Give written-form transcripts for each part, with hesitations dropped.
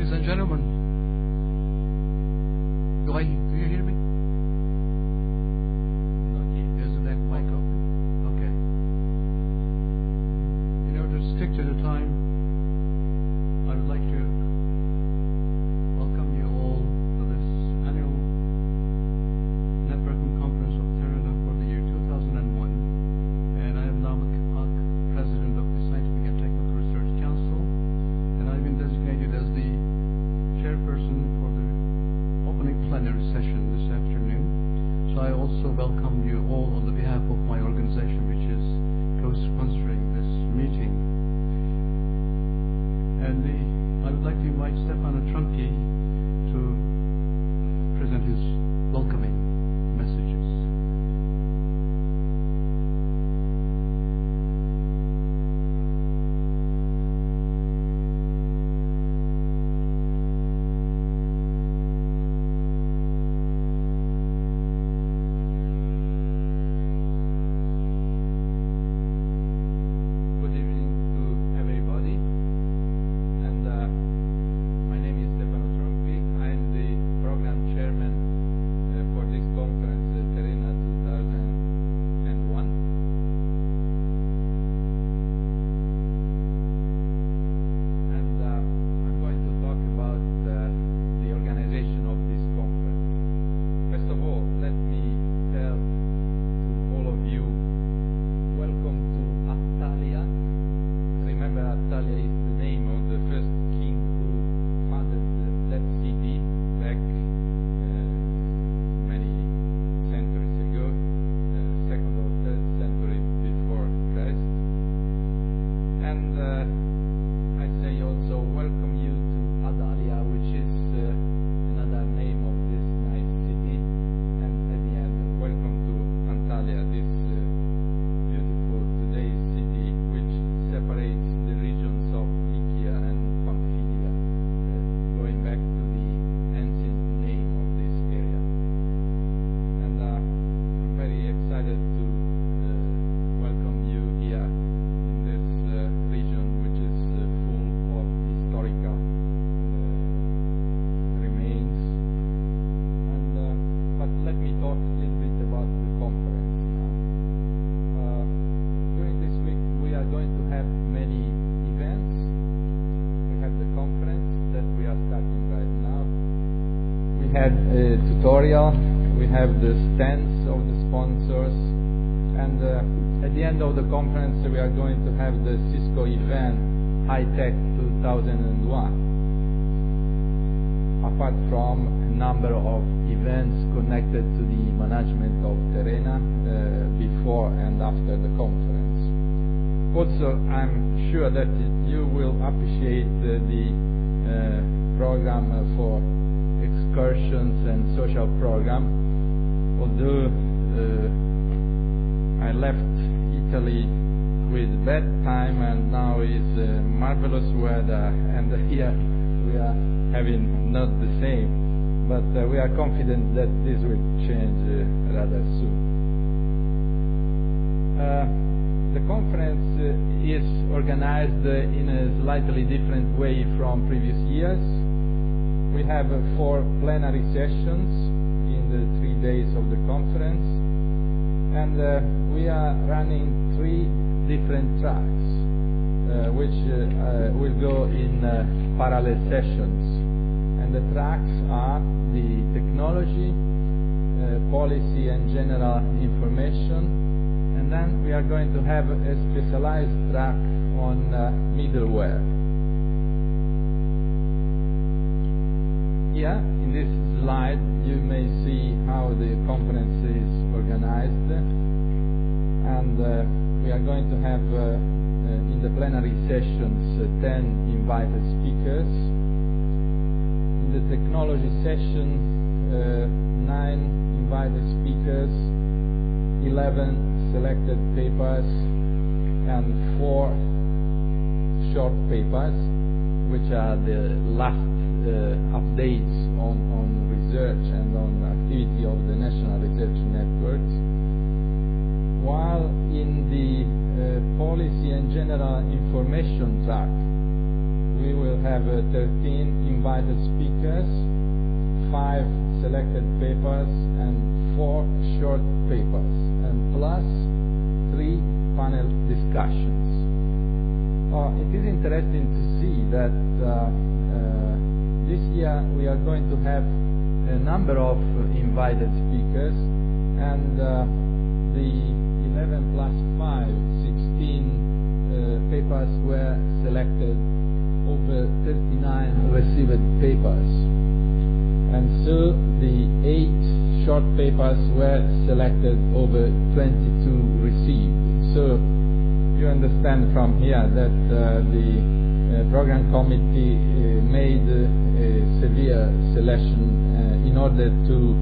Ladies and gentlemen, do you hear me? Not yet. Is that mic open? Okay. In order to stick to the time, I would like to welcome you all to this annual networking conference of TERENA for the year 2001. And I am now President of the Scientific and Technical Research Council, and I've been designated as the chairperson for the opening plenary session this afternoon. So I also welcome you all on the behalf of my organization, which is co-sponsoring this meeting. And I would like to invite Stefano Tronchi to present his welcoming messages. Tutorial, we have the stands of the sponsors, and at the end of the conference we are going to have the Cisco event High Tech 2001, apart from a number of events connected to the management of TERENA before and after the conference. Also, I'm sure that you will appreciate the program for excursions and social program. Although I left Italy with bad time and now is marvelous weather, and here we are having not the same, but we are confident that this will change rather soon. The conference is organized in a slightly different way from previous years. We have 4 plenary sessions in the 3 days of the conference, and we are running 3 different tracks, which will go in parallel sessions. And the tracks are the technology, policy and general information, and then we are going to have a specialized track on middleware. Here, in this slide, you may see how the conference is organized, and we are going to have in the plenary sessions 10 invited speakers. In the technology session, 9 invited speakers, 11 selected papers, and 4 short papers, which are the last updates on research and on activity of the national research networks, while in the policy and general information track we will have 13 invited speakers, 5 selected papers, and 4 short papers, and plus 3 panel discussions. It is interesting to see that this year we are going to have a number of invited speakers, and the 11 plus 5, 16 papers were selected over 39 received papers. And so the 8 short papers were selected over 22 received. So you understand from here that the program committee made a severe selection in order to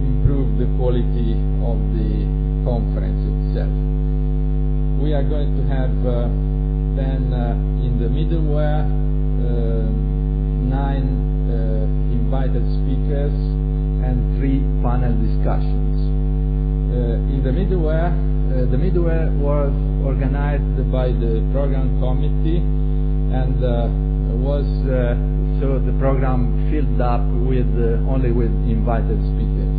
improve the quality of the conference itself. We are going to have then in the middleware 9 invited speakers and 3 panel discussions. In the middleware was organized by the program committee and was so the program filled up with only with invited speakers.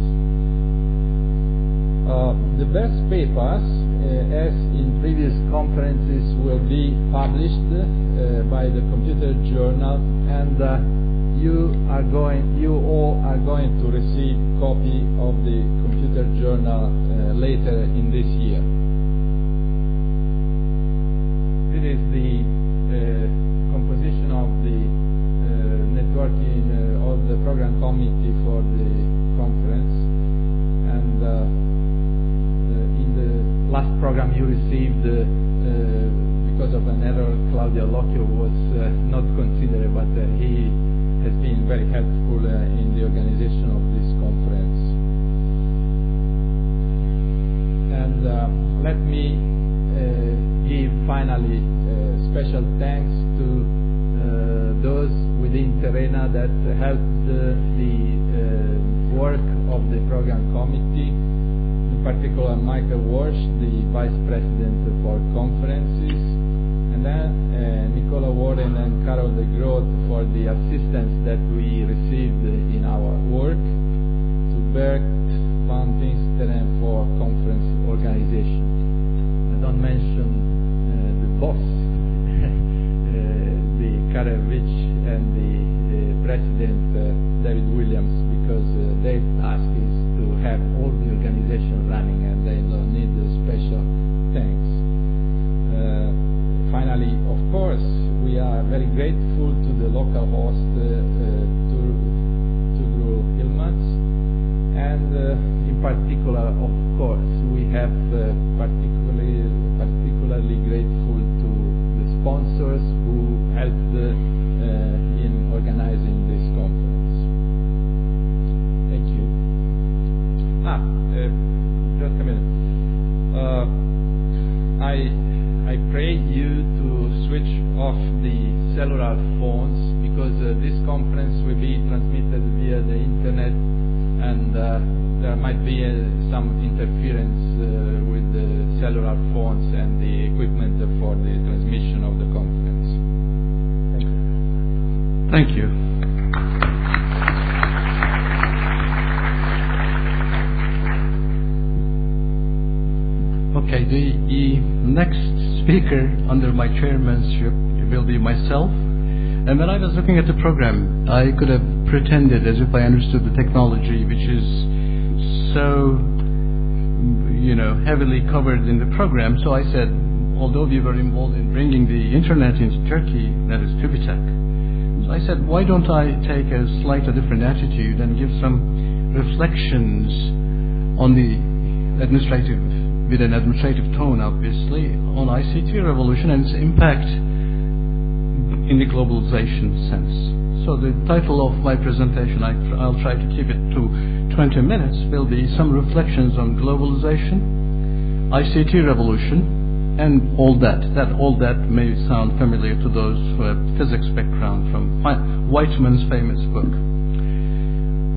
The best papers, as in previous conferences, will be published by the computer journal, and you all are going to receive a copy of the computer journal later in this year. This is the composition of the networking of the program committee for the conference, and in the last program you received because of an error, Claudio Locchio was not considered, but he has been very helpful in the organization of this conference. And let me give finally special thanks to those within TERENA that helped the work of the program committee, in particular Michael Walsh, the Vice President for Conferences, and then Nicola Warren and Carol de Groot for the assistance that we received in our work, to Bert van Dinsteren for conference organization. I don't mention the boss, the Karevich, and the President David Williams, because their task is to have all the organization running and they don't need a special thanks. Finally, of course, we are very grateful to the local host, Tudor Hilmats, and in particular, of course, we have particularly grateful to the sponsors who helped in organizing this conference. Thank you. Just a minute. I pray you to switch off the cellular phones, because this conference will be transmitted via the internet, and there might be some interference with the cellular phones and the equipment for the transmission of the conference. Thank you. Okay, the next speaker under my chairmanship will be myself. And when I was looking at the program, I could have pretended as if I understood the technology, which is so, heavily covered in the program. So I said, although we were involved in bringing the internet into Turkey, that is TÜBİTAK. So I said, why don't I take a slightly different attitude and give some reflections on the administrative, with an administrative tone, obviously, on ICT revolution and its impact in the globalization sense. So the title of my presentation, I'll try to keep it to 20 minutes, will be some reflections on globalization, ICT revolution, and all that. All that may sound familiar to those who have physics background from Whiteman's famous book.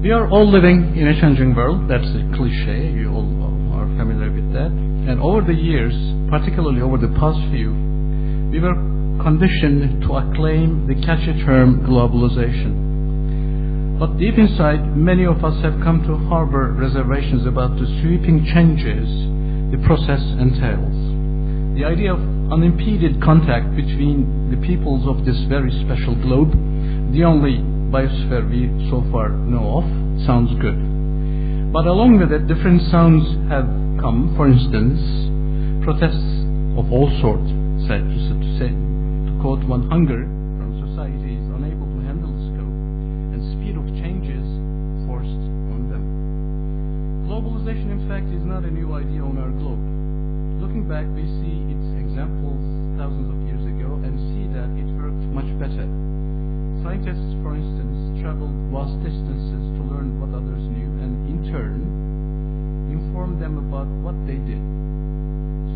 We are all living in a changing world. That's a cliche. You all are familiar with that. And over the years, particularly over the past few, we were conditioned to acclaim the catchy term globalization. But deep inside, many of us have come to harbor reservations about the sweeping changes the process entails. The idea of unimpeded contact between the peoples of this very special globe, the only biosphere we so far know of, sounds good. But along with it, different sounds have come. For instance, protests of all sorts, to quote one, hunger from societies unable to handle the scope and speed of changes forced on them. Globalization, in fact, is not a new idea on our globe. Looking back, we see its examples thousands of years ago and see that it worked much better. Scientists, for instance, traveled vast distances to learn what others knew and, in turn, inform them about what they did.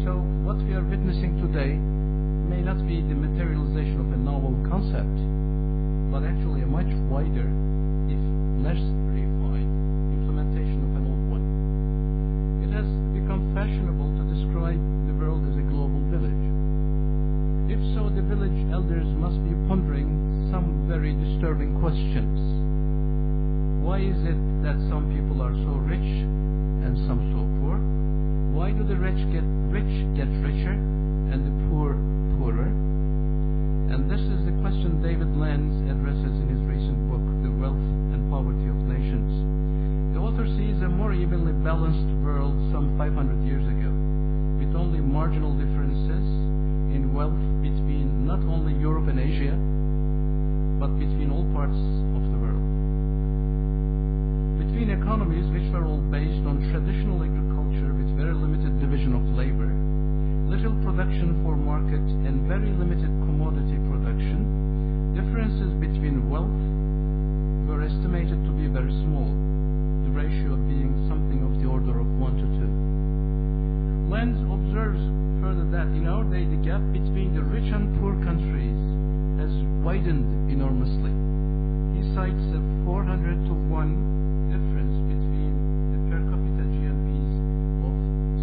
So, what we are witnessing today may not be the materialization of a novel concept, but actually a much wider, if less refined, implementation of an old one. It has become fashionable to describe the world as a global village. If so, the village elders must be pondering some very disturbing questions. Why is it that some people are so rich and some so poor? Why do the rich get richer and the poor poorer? And this is the question David Lanz addresses in his recent book, The Wealth and Poverty of Nations. The author sees a more evenly balanced world some 500 years ago, with only marginal differences in wealth between not only Europe and Asia, but between all parts of the world. Between economies which were all based on traditional agriculture with very limited division of labor, little production for market and very limited commodity production, differences between wealth were estimated to be very small, the ratio being something of the order of 1 to 2. Lenz observes further that in our day the gap between the rich and poor countries has widened enormously. He cites a 400 to 1 difference between the per capita GNPs of,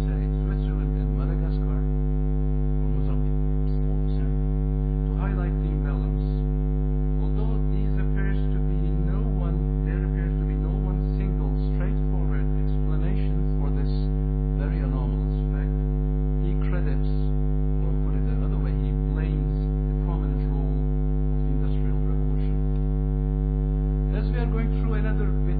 say, Switzerland and Madagascar, or Mozambique, to highlight the imbalance. Although there appears to be no one single straightforward explanation for this very anomalous fact, he credits, or put it another way, he blames the prominent role of the Industrial Revolution. As we are going through another bit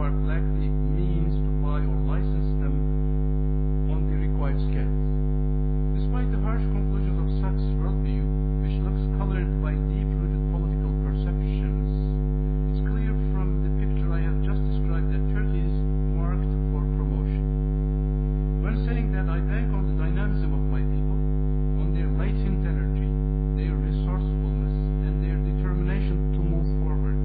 oligarch lack the means to buy or license them on the required scales. Despite the harsh conclusions of Sachs' worldview, which looks colored by deep-rooted political perceptions, it's clear from the picture I have just described that Turkey is marked for promotion. When saying that I bank on the dynamism of my people, on their latent energy, their resourcefulness, and their determination to move forward,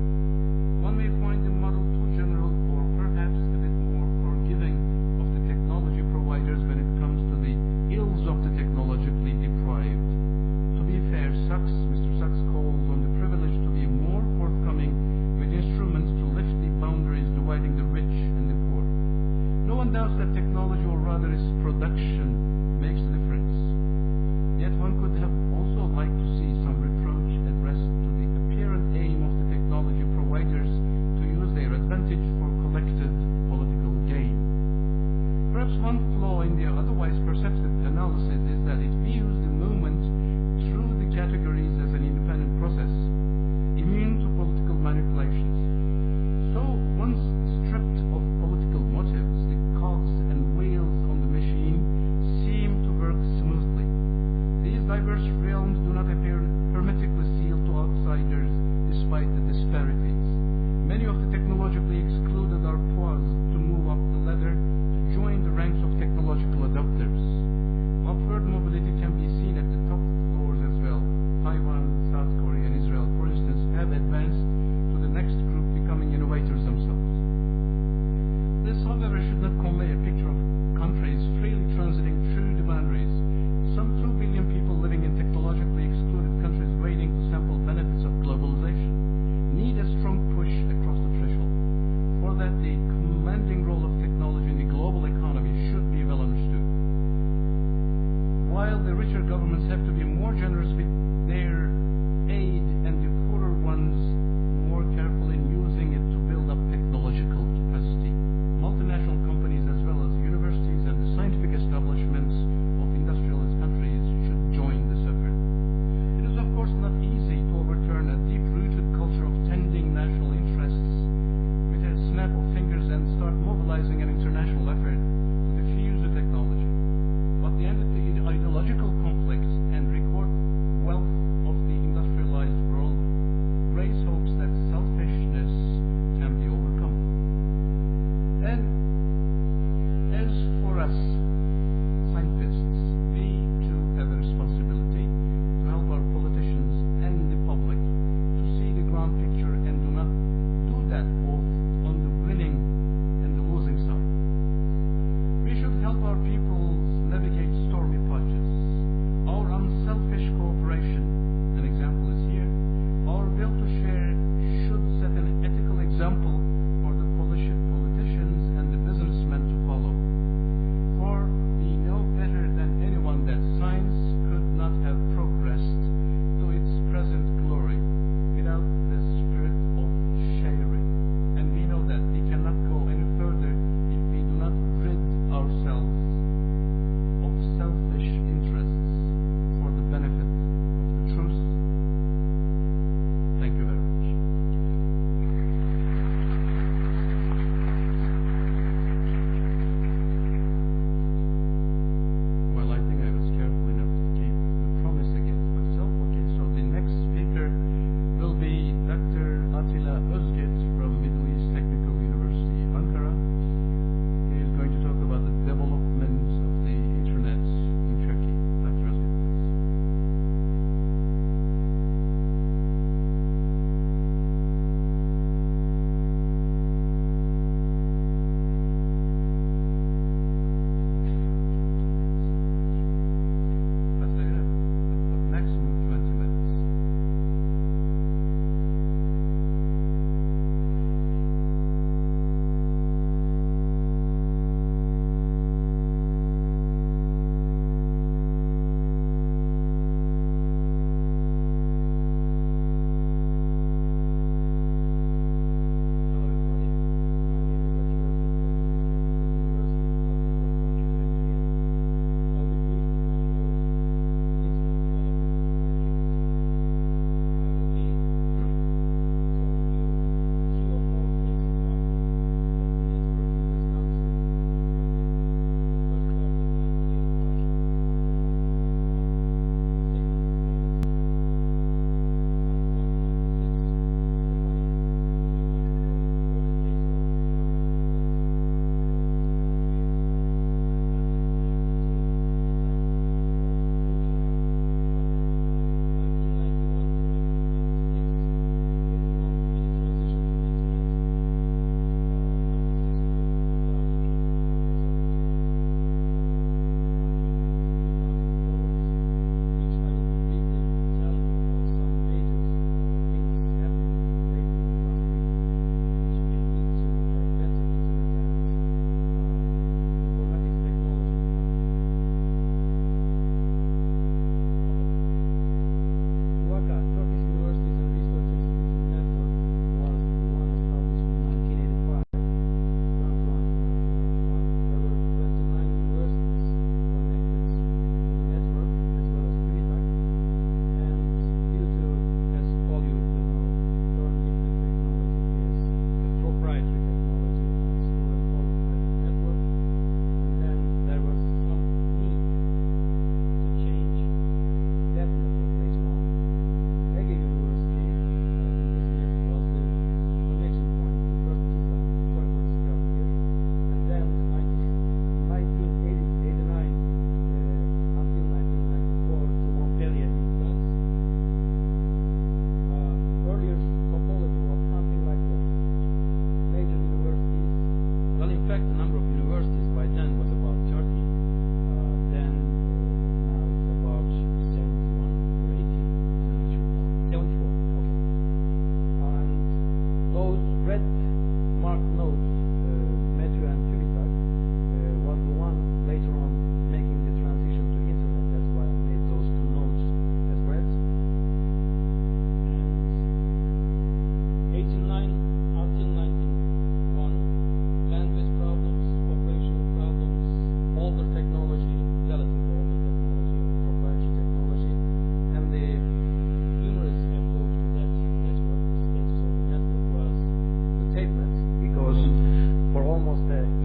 one may find the model too general or perhaps a bit more forgiving of the technology providers when it comes to the ills of the technologically deprived. To be fair, Mr. Sachs calls on the privileged to be more forthcoming with instruments to lift the boundaries dividing the rich and the poor. No one doubts that technology, or rather its production, makes a difference. Yet one could have also liked to see some reproach addressed to the apparent aim of the technology providers to use their advantage for collective political gain. Perhaps one flaw in the otherwise perceptive analysis is that it views the movement through the categories as an independent process, immune to political manipulations. So, once stripped of political motives, the cogs and wheels on the machine seem to work smoothly. These diverse realms do not appear hermetically sealed to outsiders despite the disparities. Many of the technologically excluded are paused to move up the ladder to join the ranks of technological adopters.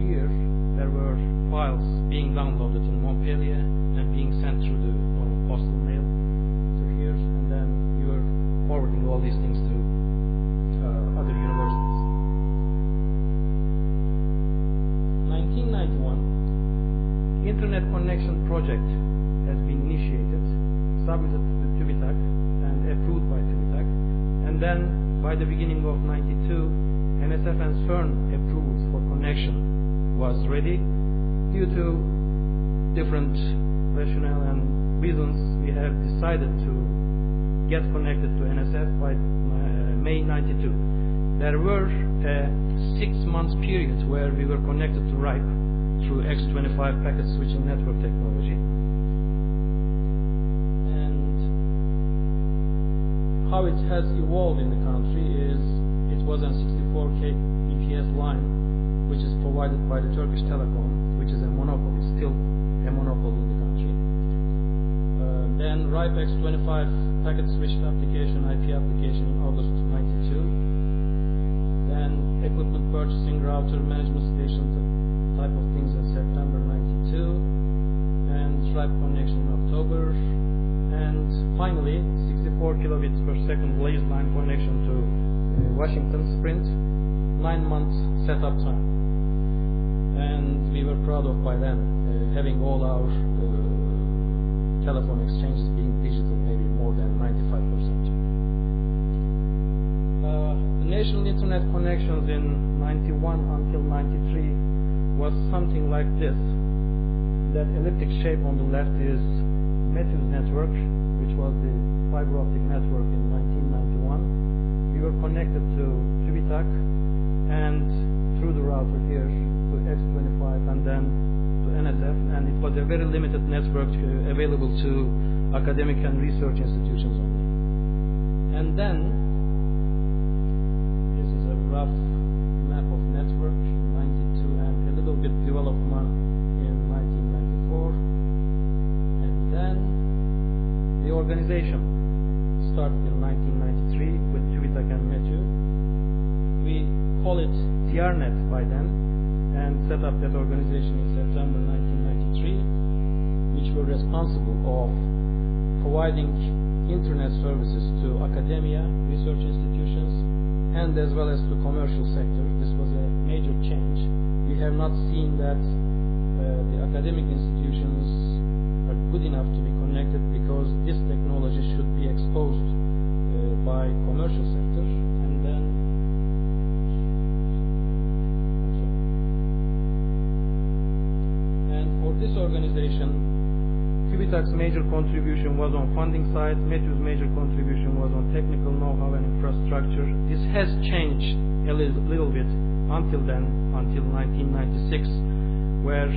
year, there were files being downloaded in Montpellier and being sent through the postal mail to here, and then we were forwarding all these things to other universities. 1991, Internet Connection Project has been initiated, submitted to TÜBİTAK and approved by TÜBİTAK, and then by the beginning of 92, NSF and CERN approvals for connection was ready. Due to different rationale and reasons, we have decided to get connected to NSF by May 92. There were a 6-month period where we were connected to RIPE through X25 packet switching network technology. And how it has evolved in the country is it was a 64 kbps line, which is provided by the Turkish Telecom, which is a monopoly, still a monopoly in the country. Then RIPE X25 packet switched application, IP application in August 92. Then equipment purchasing, router, management station type of things in September 92. And RIPE connection in October. And finally, 64 kilobits per second laser line connection to Washington Sprint. 9 months setup time. And we were proud of by then having all our telephone exchanges being digital, maybe more than 95%. The national internet connections in 91 until 93 was something like this. That elliptic shape on the left is Matthews network, which was the fiber optic network in 1991. We were connected to TÜBİTAK and through the router here to X25 and then to NSF, and it was a very limited network available to academic and research institutions only. And then this is a rough map of network in 92 and a little bit development in 1994. And then the organization started in 1993 with TÜBİTAK and Matthew. We call it TERENA by then, and set up that organization in September 1993, which were responsible of providing internet services to academia, research institutions, and as well as to commercial sector. This was a major change. We have not seen that the academic institutions are good enough to be connected, because this technology should be exposed by commercial sector, and then for this organization, TÜBİTAK's major contribution was on funding side, Matthew's major contribution was on technical know-how and infrastructure. This has changed a little bit until then, until 1996, where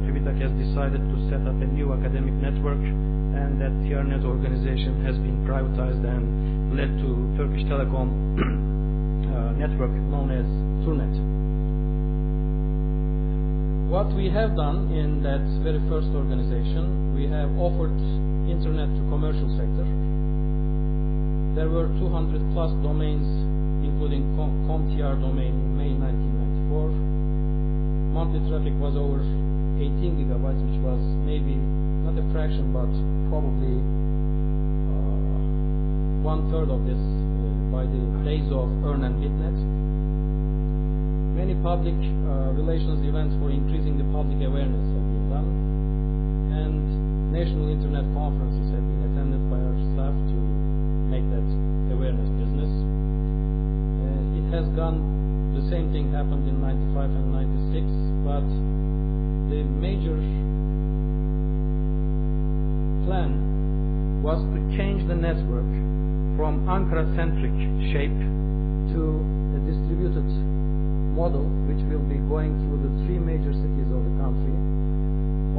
TÜBİTAK has decided to set up a new academic network, and that TERENA organization has been privatized and led to Turkish Telecom network known as Turnet. What we have done in that very first organization, we have offered internet to commercial sector. There were 200 plus domains, including ComTR domain in May 1994. Monthly traffic was over 18 gigabytes, which was maybe not a fraction, but probably 1/3 of this by the days of EARN and BitNet. Many public relations events for increasing the public awareness have been done, and national internet conferences have been attended by our staff to make that awareness business. It has gone, the same thing happened in 95 and 96, but the major plan was to change the network from Ankara-centric shape to a distributed model, which will be going through the 3 major cities of the country.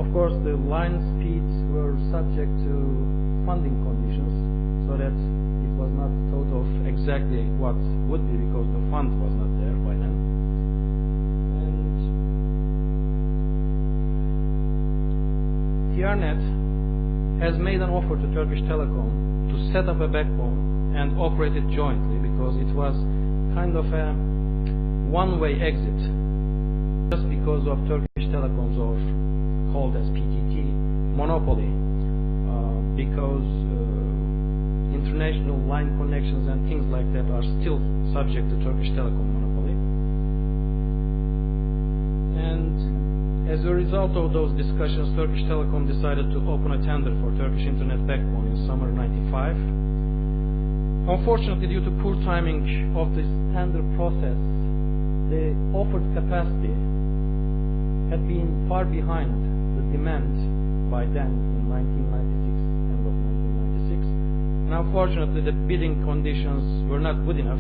Of course, the line speeds were subject to funding conditions, so that it was not thought of exactly what would be, because the fund was not there by then. And TERNet has made an offer to Turkish Telecom to set up a backbone and operate it jointly, because it was kind of a one-way exit just because of Turkish Telecom's, or called as PTT, monopoly, because international line connections and things like that are still subject to Turkish Telecom monopoly. And as a result of those discussions, Turkish Telecom decided to open a tender for Turkish Internet backbone in summer '95. Unfortunately, due to poor timing of this tender process, the offered capacity had been far behind the demand by then in 1996, end of 1996. And unfortunately, the bidding conditions were not good enough.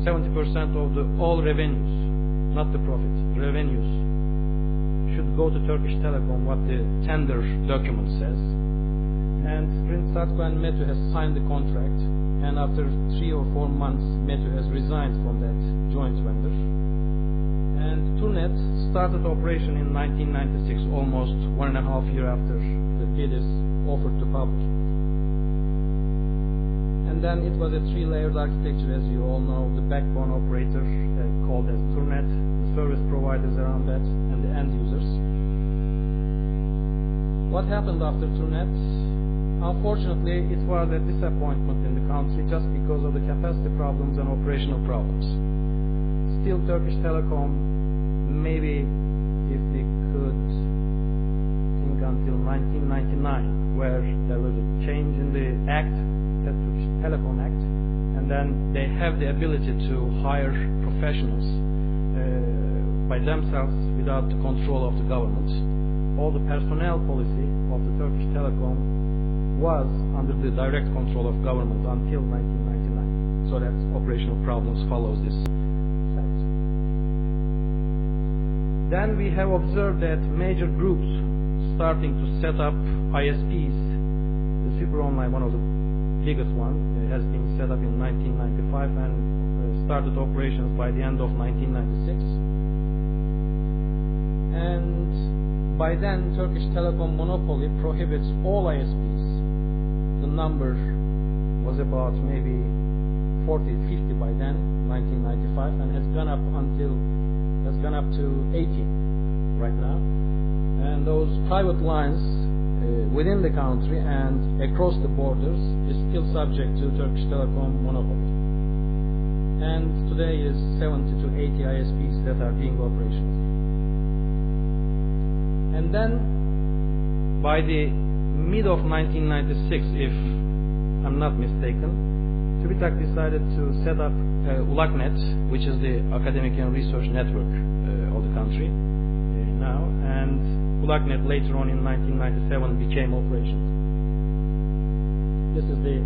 70% of the all revenues, not the profit, revenues, should go to Turkish Telecom, what the tender document says. And Sprint Satco and Metu has signed the contract, and after 3 or 4 months, Metu has resigned from that joint vendor. And Turnet started operation in 1996, almost 1.5 years after the bid is offered to public. And then it was a 3-layered architecture, as you all know: the backbone operator, called as Turnet, the service providers around that, and the end users. What happened after Turnet? Unfortunately, it was a disappointment in the country just because of the capacity problems and operational problems. Still, Turkish Telecom, maybe if we could think until 1999, where there was a change in the act, the Turkish Telecom Act, and then they have the ability to hire professionals by themselves without the control of the government. All the personnel policy of the Turkish Telecom was under the direct control of government until 1999. So that operational problems follows this fact. Then we have observed that major groups starting to set up ISPs. The Super Online, one of the biggest one, has been set up in 1995 and started operations by the end of 1996. And by then, Turkish Telecom monopoly prohibits all ISPs. The number was about maybe 40, 50 by then, 1995, and has gone up to 80 right now. And those private lines within the country and across the borders is still subject to Turkish Telecom monopoly. And today is 70 to 80 ISPs that are being operational. And then by the mid of 1996, if I'm not mistaken, TÜBİTAK decided to set up ULAKNet, which is the academic and research network of the country now, and ULAKNet later on in 1997 became operational. This is the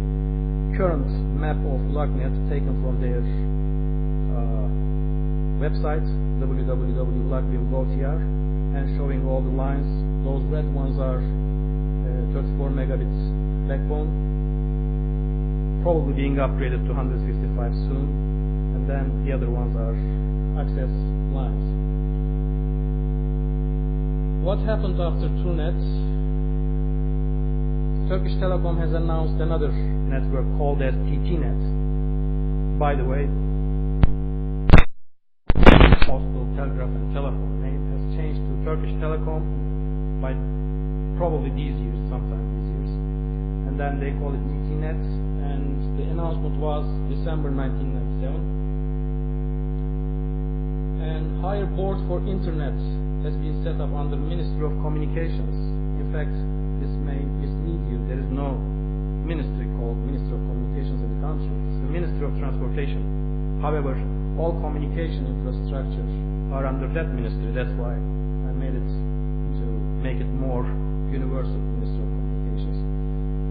current map of ULAKNet taken from their website, www.ulak.gov.tr, and showing all the lines. Those red ones are 34 megabits backbone, probably being upgraded to 165 soon, and then the other ones are access lines. What happened after Turnet? Turkish Telecom has announced another network called as TTNet. By the way, Postal, Telegraph and Telephone name has changed to Turkish Telecom by probably these years, sometime these years. And then they call it TTNet, and the announcement was December 1997. And higher board for Internet has been set up under Ministry of Communications. In fact, this may mislead you. There is no ministry called Ministry of Communications in the country. It's the Ministry of Transportation. However, all communication infrastructure are under that ministry. That's why I made it to make it more universal, Ministry of Communications.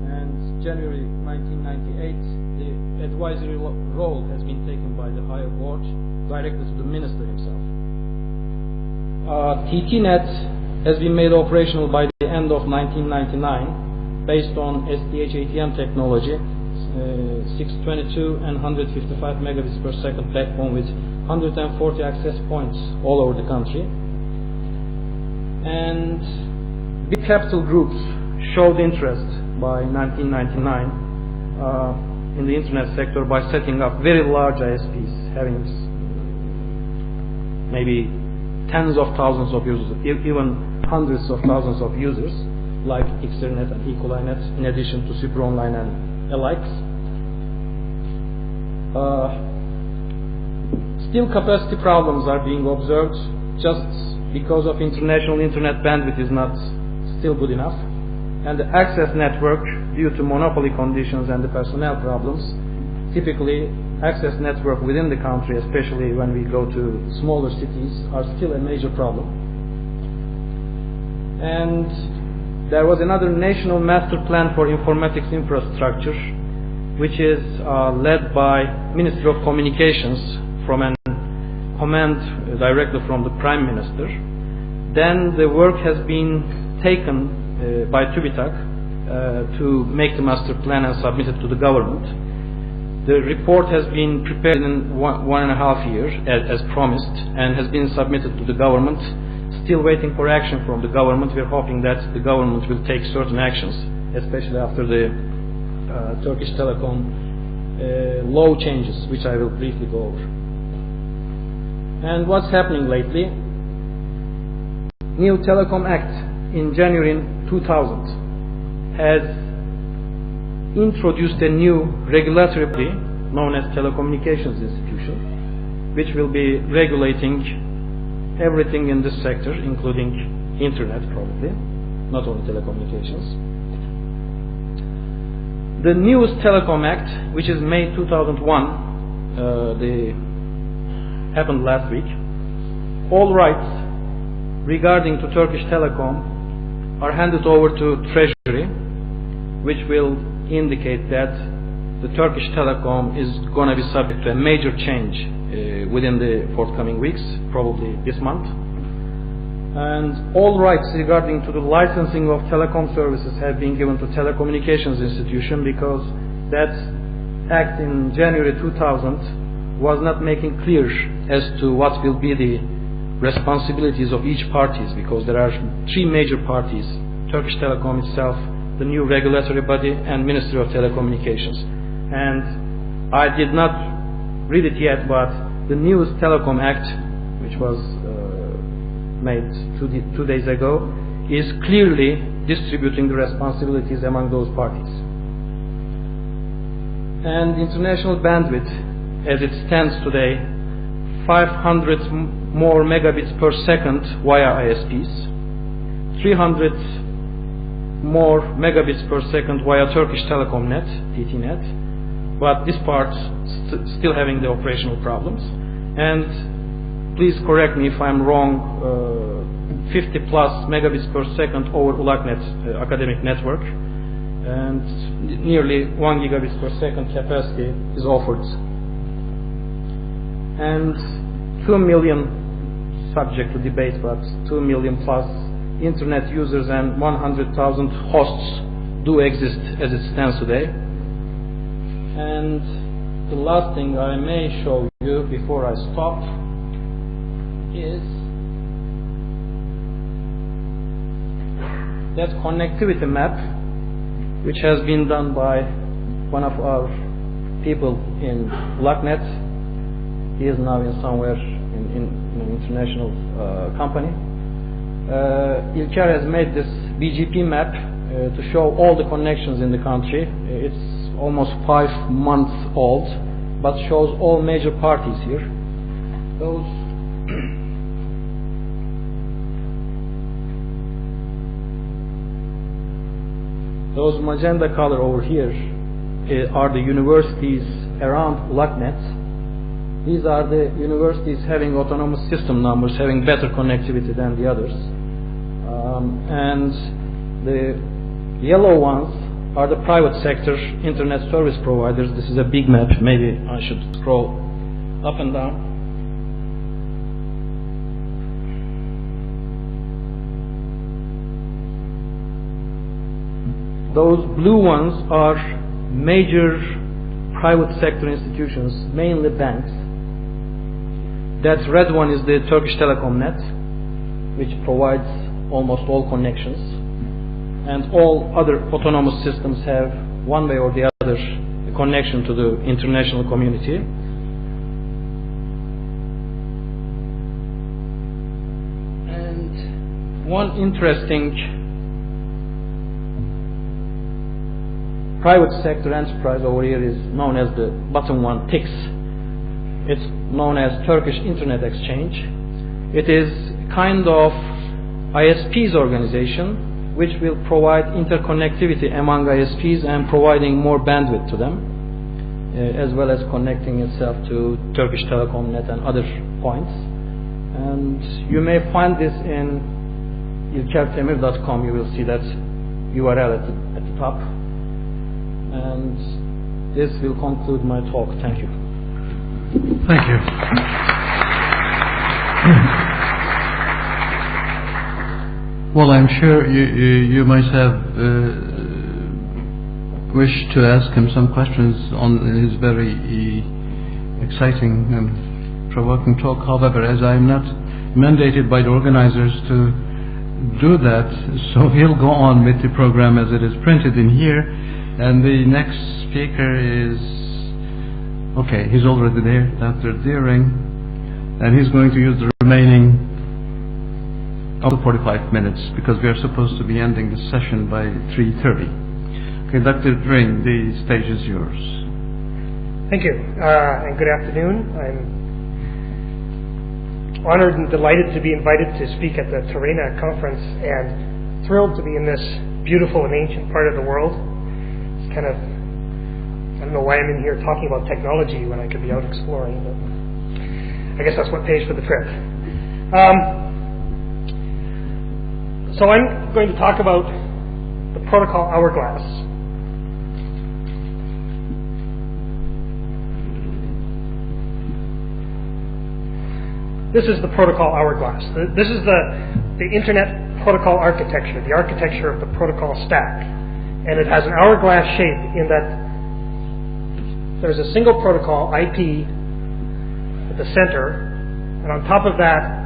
And January 1998, the advisory role has been taken by the higher board, directly to the minister himself. TTNet has been made operational by the end of 1999, based on SDH-ATM technology, 622 and 155 megabits per second backbone with 140 access points all over the country. And big capital groups showed interest by 1999 in the internet sector by setting up very large ISPs, having maybe tens of thousands of users, even hundreds of thousands of users, like Ethernet and EqualiNet, in addition to SuperOnline and alikes. Still, capacity problems are being observed just because of international internet bandwidth is not still good enough. And the access network, due to monopoly conditions and the personnel problems, typically access network within the country, especially when we go to smaller cities, are still a major problem. And there was another national master plan for informatics infrastructure, which is led by Ministry of Communications from a command directly from the Prime Minister. Then the work has been taken by TÜBİTAK to make the master plan and submit it to the government. The report has been prepared in one and a half years, as promised, and has been submitted to the government. Still waiting for action from the government. We are hoping that the government will take certain actions, especially after the Turkish telecom law changes, which I will briefly go over. And what's happening lately? New Telecom Act in January 2000 has introduced a new regulatory body known as Telecommunications Institution, which will be regulating everything in this sector, including internet probably, not only telecommunications. The newest Telecom Act, which is May 2001, happened last week. All rights regarding to Turkish Telecom are handed over to Treasury, which will indicate that the Turkish Telecom is going to be subject to a major change within the forthcoming weeks, probably this month. And all rights regarding to the licensing of telecom services have been given to Telecommunications Institution, because that act in January 2000 was not making clear as to what will be the responsibilities of each parties, because there are three major parties: Turkish Telecom itself, the new regulatory body, and Ministry of Telecommunications. And I did not read it yet, but the newest Telecom Act, which was made 2 days ago, is clearly distributing the responsibilities among those parties. And international bandwidth, as it stands today, 500 more megabits per second via ISPs, 300 more megabits per second via Turkish Telecom Net, TTNet, but this part still having the operational problems. And please correct me if I'm wrong, 50 plus megabits per second over ULAKnet academic network, and nearly 1 gigabits per second capacity is offered. And 2 million, subject to debate, but 2 million plus internet users and 100,000 hosts do exist as it stands today. And the last thing I may show you before I stop is that connectivity map, which has been done by one of our people in ULAKnet. He is now in somewhere in an international company. İlker has made this BGP map to show all the connections in the country. It's almost 5 months old, but shows all major parties here. Those magenta color over here are the universities around ULAKnet. These are the universities having autonomous system numbers, having better connectivity than the others. And the yellow ones are the private sector internet service providers. This is a big map. Maybe I should scroll up and down. Those blue ones are major private sector institutions, mainly banks. That red one is the Turkish Telecom Net, which provides almost all connections. And all other autonomous systems have, one way or the other, a connection to the international community. One interesting private sector enterprise over here is known as the bottom one, TIX. It's known as Turkish Internet Exchange. It is kind of ISP's organization which will provide interconnectivity among ISPs and providing more bandwidth to them, as well as connecting itself to Turkish Telecom.net and other points. And you may find this in ilkertemir.com. You will see that URL at the top. And this will conclude my talk. Thank you. Thank you. Well, I'm sure you might have wished to ask him some questions on his very exciting and provoking talk. However, as I'm not mandated by the organizers to do that, so he'll go on with the program as it is printed in here. And the next speaker is, okay, he's already there, Dr. Deering, and he's going to use the remaining of the 45 minutes because we are supposed to be ending the session by 3:30. Okay, Dr. Deering, the stage is yours. Thank you, and good afternoon. I'm honored and delighted to be invited to speak at the TERENA conference and thrilled to be in this beautiful and ancient part of the world. It's kind of, I don't know why I'm in here talking about technology when I could be out exploring, but I guess that's what pays for the trip. So I'm going to talk about the protocol Hourglass. This is the protocol Hourglass. This is the Internet protocol architecture, the architecture of the protocol stack. And it has an hourglass shape in that there's a single protocol, IP, at the center, and on top of that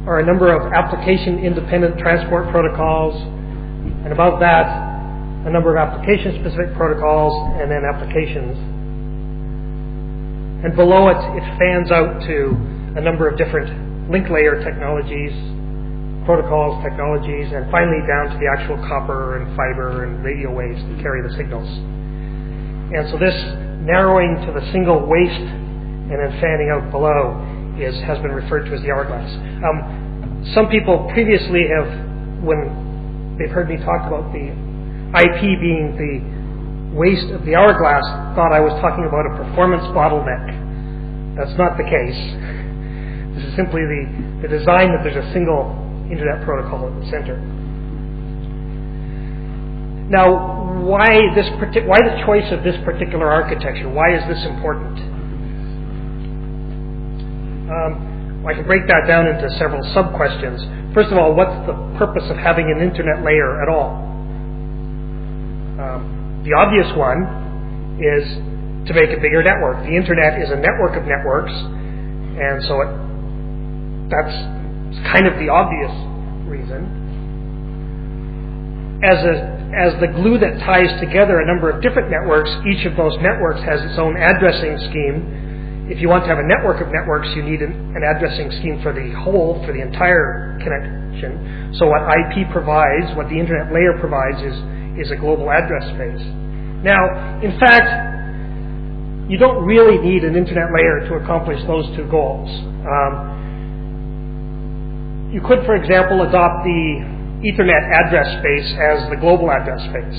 are a number of application-independent transport protocols, and above that, a number of application-specific protocols, and then applications. And below it, it fans out to a number of different link layer technologies, protocols, technologies, and finally down to the actual copper and fiber and radio waves that carry the signals. And so this narrowing to the single waist and then fanning out below has been referred to as the hourglass. Some people previously have, when they've heard me talk about the IP being the waist of the hourglass, thought I was talking about a performance bottleneck. That's not the case. This is simply the design that there's a single Internet protocol at the center. Now, why the choice of this particular architecture? Why is this important? I can break that down into several sub-questions. First of all, what's the purpose of having an Internet layer at all? The obvious one is to make a bigger network. The Internet is a network of networks, and so that's kind of the obvious reason. As the glue that ties together a number of different networks, each of those networks has its own addressing scheme. If you want to have a network of networks, you need an addressing scheme for the whole, for the entire connection. So what IP provides, what the Internet layer provides, is a global address space. Now, in fact, you don't really need an Internet layer to accomplish those two goals. You could, for example, adopt the Ethernet address space as the global address space.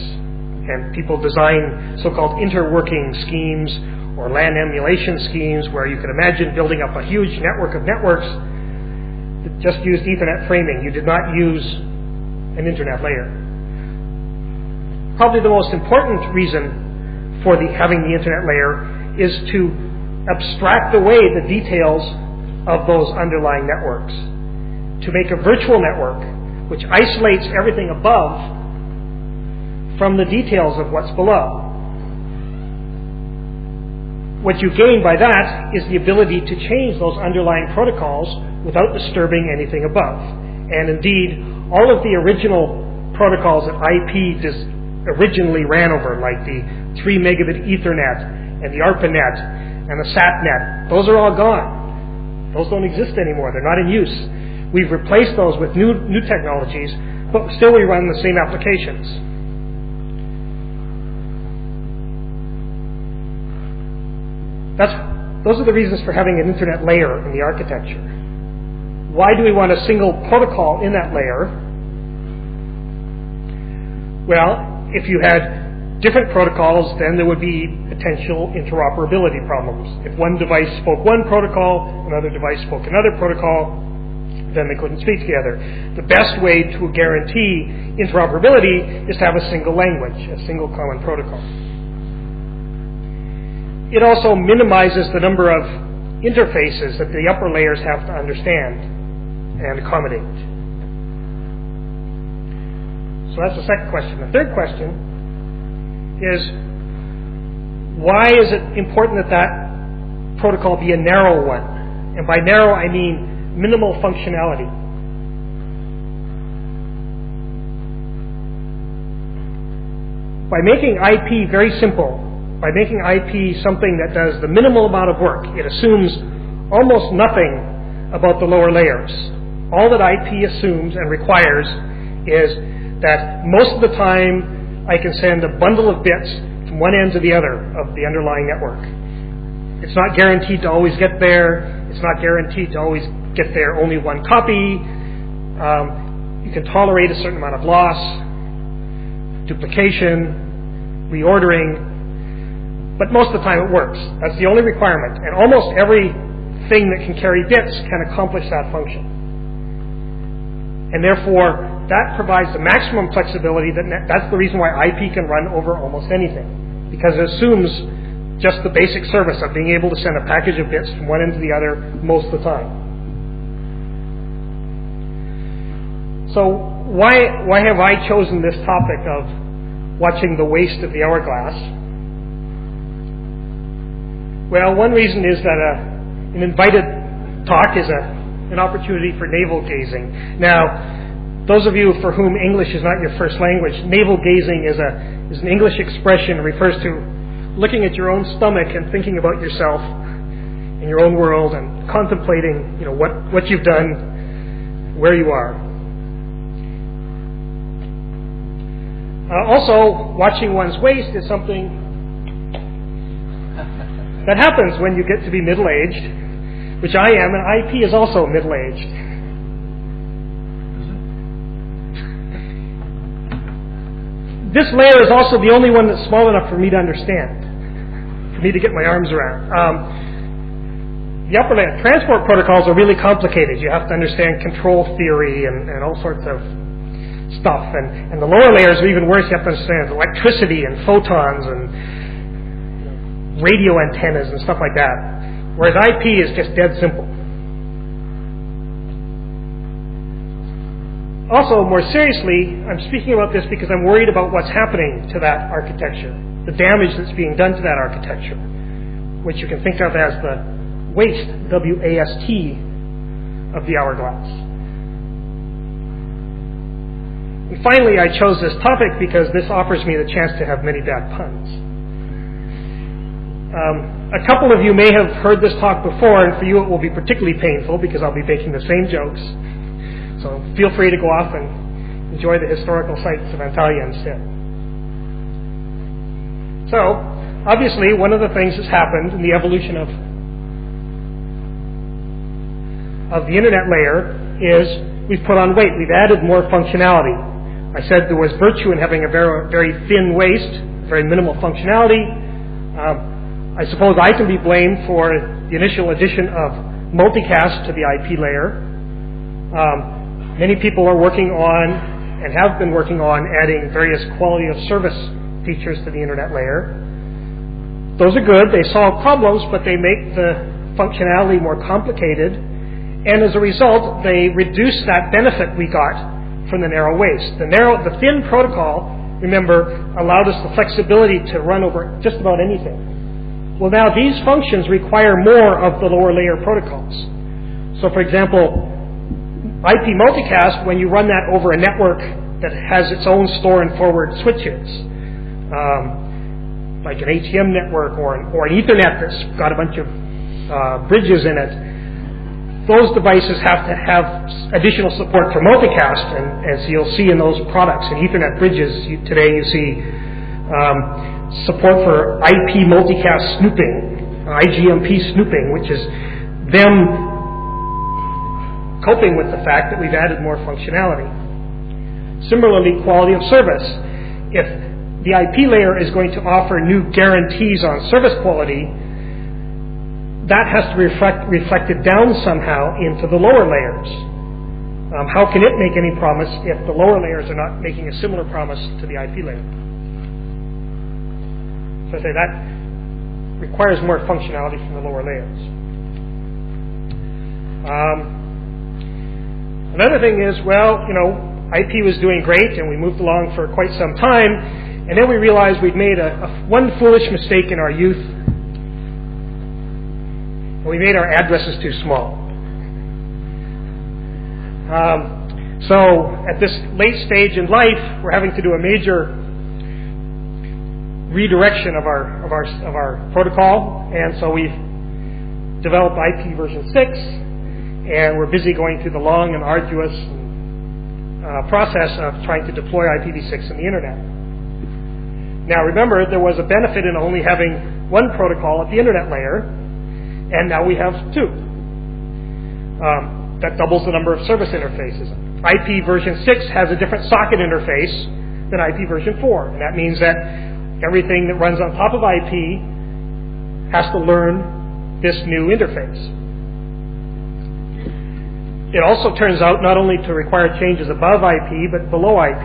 And people design so-called interworking schemes or LAN emulation schemes where you can imagine building up a huge network of networks that just used Ethernet framing. You did not use an Internet layer. Probably the most important reason for having the Internet layer is to abstract away the details of those underlying networks, to make a virtual network which isolates everything above from the details of what's below. What you gain by that is the ability to change those underlying protocols without disturbing anything above. And indeed, all of the original protocols that IP originally ran over, like the 3 megabit Ethernet and the ARPANET and the SATNet, those are all gone. Those don't exist anymore. They're not in use. We've replaced those with new technologies, but still we run the same applications. Those are the reasons for having an internet layer in the architecture. Why do we want a single protocol in that layer? Well, if you had different protocols, then there would be potential interoperability problems. If one device spoke one protocol, another device spoke another protocol, then they couldn't speak together. The best way to guarantee interoperability is to have a single language, a single common protocol. It also minimizes the number of interfaces that the upper layers have to understand and accommodate. So that's the second question. The third question is, why is it important that that protocol be a narrow one? And by narrow, I mean minimal functionality. By making IP very simple, by making IP something that does the minimal amount of work, it assumes almost nothing about the lower layers. All that IP assumes and requires is that most of the time I can send a bundle of bits from one end to the other of the underlying network. It's not guaranteed to always get there. It's not guaranteed to always get there only one copy. You can tolerate a certain amount of loss, duplication, reordering, but most of the time it works. That's the only requirement. And almost everything that can carry bits can accomplish that function. And therefore, that provides the maximum flexibility. That's the reason why IP can run over almost anything, because it assumes just the basic service of being able to send a package of bits from one end to the other most of the time. So why have I chosen this topic of watching the waste of the hourglass? Well, one reason is that an invited talk is an opportunity for navel gazing. Now, those of you for whom English is not your first language, navel gazing is an English expression. It refers to looking at your own stomach and thinking about yourself in your own world and contemplating, what you've done, where you are. Also, watching one's waist is something that happens when you get to be middle-aged, which I am, and IP is also middle-aged. This layer is also the only one that's small enough for me to understand, for me to get my arms around. The upper layer, transport protocols are really complicated. You have to understand control theory and all sorts of stuff. And the lower layers are even worse. You have to understand electricity and photons and radio antennas and stuff like that. Whereas IP is just dead simple. Also, more seriously, I'm speaking about this because I'm worried about what's happening to that architecture, the damage that's being done to that architecture, which you can think of as the waste, W-A-S-T, of the hourglass. And finally, I chose this topic because this offers me the chance to have many bad puns. A couple of you may have heard this talk before, and for you it will be particularly painful because I'll be making the same jokes. So feel free to go off and enjoy the historical sites of Antalya instead. So, obviously, one of the things that's happened in the evolution of the internet layer is we've put on weight. We've added more functionality. I said there was virtue in having a very, very thin waist, very minimal functionality. I suppose I can be blamed for the initial addition of Multicast to the IP layer. Many people are working on and have been working on adding various quality of service features to the internet layer. Those are good. They solve problems, but they make the functionality more complicated. And as a result, they reduce that benefit we got from the narrow waist. The thin protocol, remember, allowed us the flexibility to run over just about anything. Well, now these functions require more of the lower layer protocols. So, for example, IP multicast, when you run that over a network that has its own store and forward switches, like an ATM network or an Ethernet that's got a bunch of bridges in it, those devices have to have additional support for multicast, and as you'll see in those products and Ethernet bridges, today you see support for IP multicast snooping, IGMP snooping, which is them coping with the fact that we've added more functionality. Similarly, quality of service. If the IP layer is going to offer new guarantees on service quality, that has to be reflected down somehow into the lower layers. How can it make any promise if the lower layers are not making a similar promise to the IP layer? So I say that requires more functionality from the lower layers. Another thing is, well, IP was doing great and we moved along for quite some time, and then we realized we'd made one foolish mistake in our youth, and we made our addresses too small. So at this late stage in life, we're having to do a major redirection of our protocol, and so we've developed IP version 6, and we're busy going through the long and arduous process of trying to deploy IPv6 in the Internet. Now remember, there was a benefit in only having one protocol at the Internet layer, and now we have two. That doubles the number of service interfaces. IP version 6 has a different socket interface than IP version 4, and that means that everything that runs on top of IP has to learn this new interface. It also turns out not only to require changes above IP, but below IP.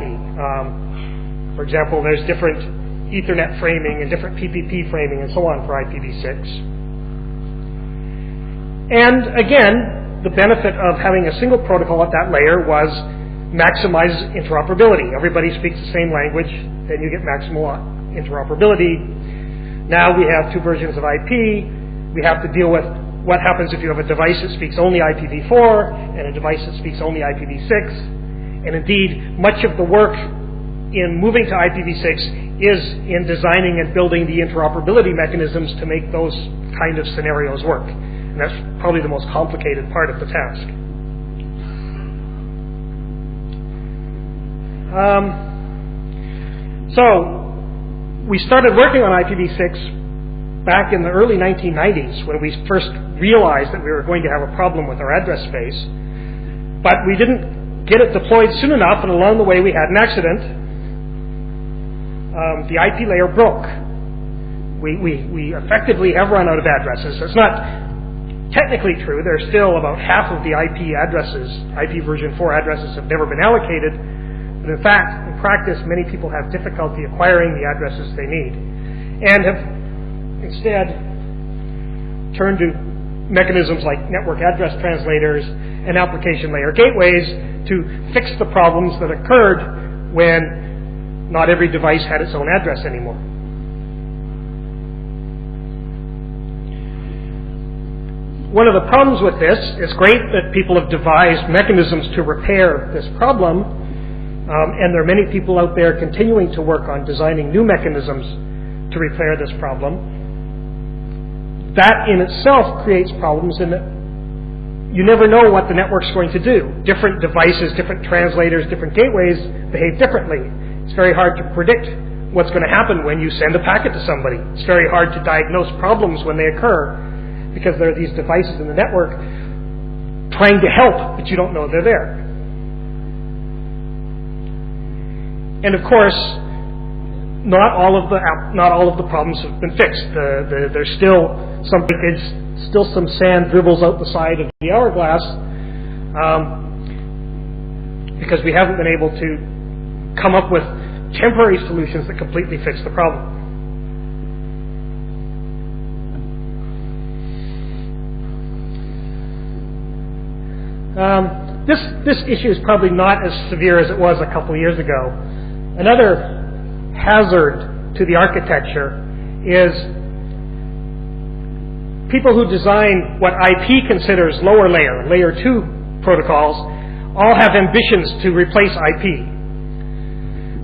For example, there's different Ethernet framing and different PPP framing and so on for IPv6. And again, the benefit of having a single protocol at that layer was maximize interoperability. Everybody speaks the same language, then you get maximal interoperability. Now we have two versions of IP. We have to deal with what happens if you have a device that speaks only IPv4 and a device that speaks only IPv6. And indeed, much of the work in moving to IPv6 is in designing and building the interoperability mechanisms to make those kind of scenarios work. And that's probably the most complicated part of the task. So we started working on IPv6 back in the early 1990s when we first realized that we were going to have a problem with our address space. But we didn't get it deployed soon enough, and along the way we had an accident. The IP layer broke. We effectively have run out of addresses. It's not technically true. There's still about half of the IP addresses, IP version 4 addresses, have never been allocated. But in fact, in practice, many people have difficulty acquiring the addresses they need, and have instead turned to mechanisms like network address translators and application layer gateways to fix the problems that occurred when not every device had its own address anymore. One of the problems with this, it's great that people have devised mechanisms to repair this problem, and there are many people out there continuing to work on designing new mechanisms to repair this problem. That in itself creates problems in that you never know what the network's going to do. Different devices, different translators, different gateways behave differently. It's very hard to predict what's going to happen when you send a packet to somebody. It's very hard to diagnose problems when they occur because there are these devices in the network trying to help, but you don't know they're there. And of course, not all of the problems have been fixed. There's still some breakage, still some sand dribbles out the side of the Hourglass because we haven't been able to come up with temporary solutions that completely fix the problem. This issue is probably not as severe as it was a couple of years ago. Another hazard to the architecture is people who design what IP considers lower layer, layer 2 protocols, all have ambitions to replace IP.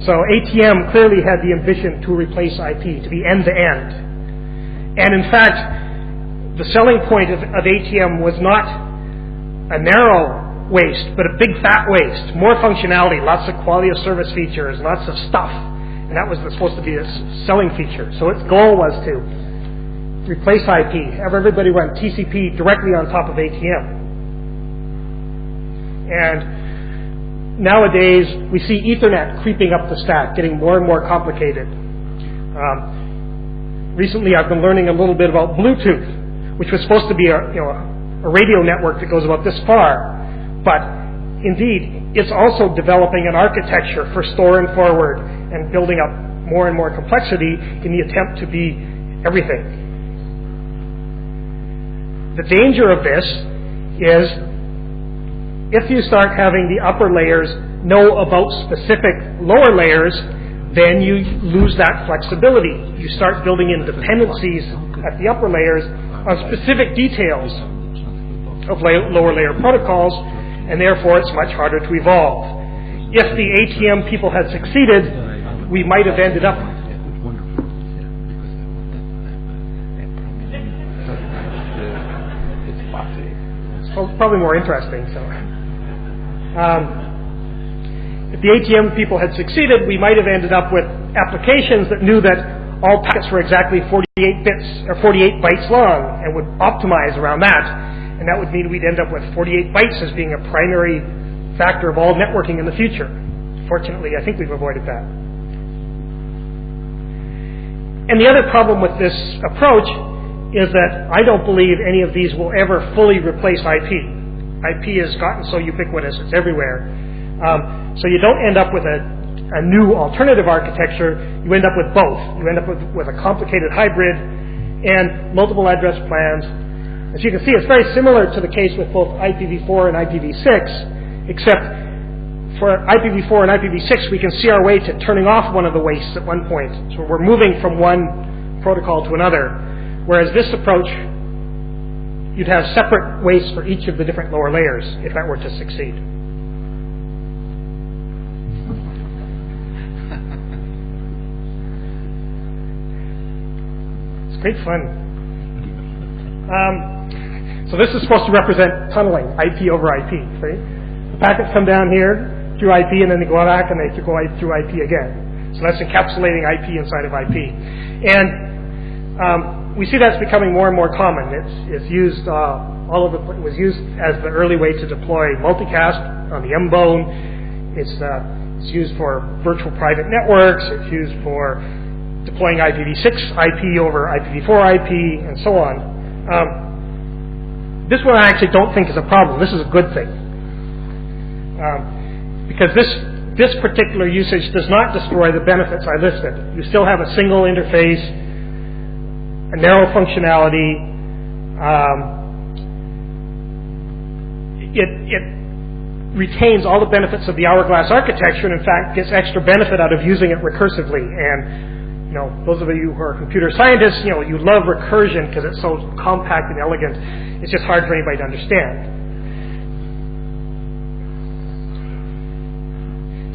So ATM clearly had the ambition to replace IP, to be end-to-end. And in fact, the selling point of ATM was not a narrow waist, but a big fat waist, more functionality, lots of quality of service features, lots of stuff. And that was supposed to be a selling feature. So its goal was to replace IP, have everybody run TCP directly on top of ATM. And nowadays, we see Ethernet creeping up the stack, getting more and more complicated. Recently, I've been learning a little bit about Bluetooth, which was supposed to be a radio network that goes about this far. But indeed, it's also developing an architecture for store and forward and building up more and more complexity in the attempt to be everything. The danger of this is if you start having the upper layers know about specific lower layers, then you lose that flexibility. You start building in dependencies at the upper layers on specific details of lower layer protocols, and therefore it's much harder to evolve. If the ATM people had succeeded, we might have ended up... It's probably more interesting. So, if the ATM people had succeeded, we might have ended up with applications that knew that all packets were exactly 48 bits or 48 bytes long and would optimize around that. And that would mean we'd end up with 48 bytes as being a primary factor of all networking in the future. Fortunately, I think we've avoided that. And the other problem with this approach is that I don't believe any of these will ever fully replace IP. IP has gotten so ubiquitous, it's everywhere. So you don't end up with a new alternative architecture, you end up with both. You end up with a complicated hybrid and multiple address plans. As you can see, it's very similar to the case with both IPv4 and IPv6, except for IPv4 and IPv6, we can see our way to turning off one of the wastes at one point. So we're moving from one protocol to another. Whereas this approach, you'd have separate wastes for each of the different lower layers if that were to succeed. It's great fun. So this is supposed to represent tunneling, IP over IP. Right? The packets come down here through IP, and then they go back and they go through IP again. So that's encapsulating IP inside of IP. And we see that's becoming more and more common. It's used it was used as the early way to deploy multicast on the M-bone. It's used for virtual private networks. It's used for deploying IPv6 IP over IPv4 IP, and so on. This one I actually don't think is a problem. This is a good thing. Because this particular usage does not destroy the benefits I listed. You still have a single interface, a narrow functionality. It retains all the benefits of the Hourglass architecture, and in fact gets extra benefit out of using it recursively. And those of you who are computer scientists, you love recursion because it's so compact and elegant. It's just hard for anybody to understand.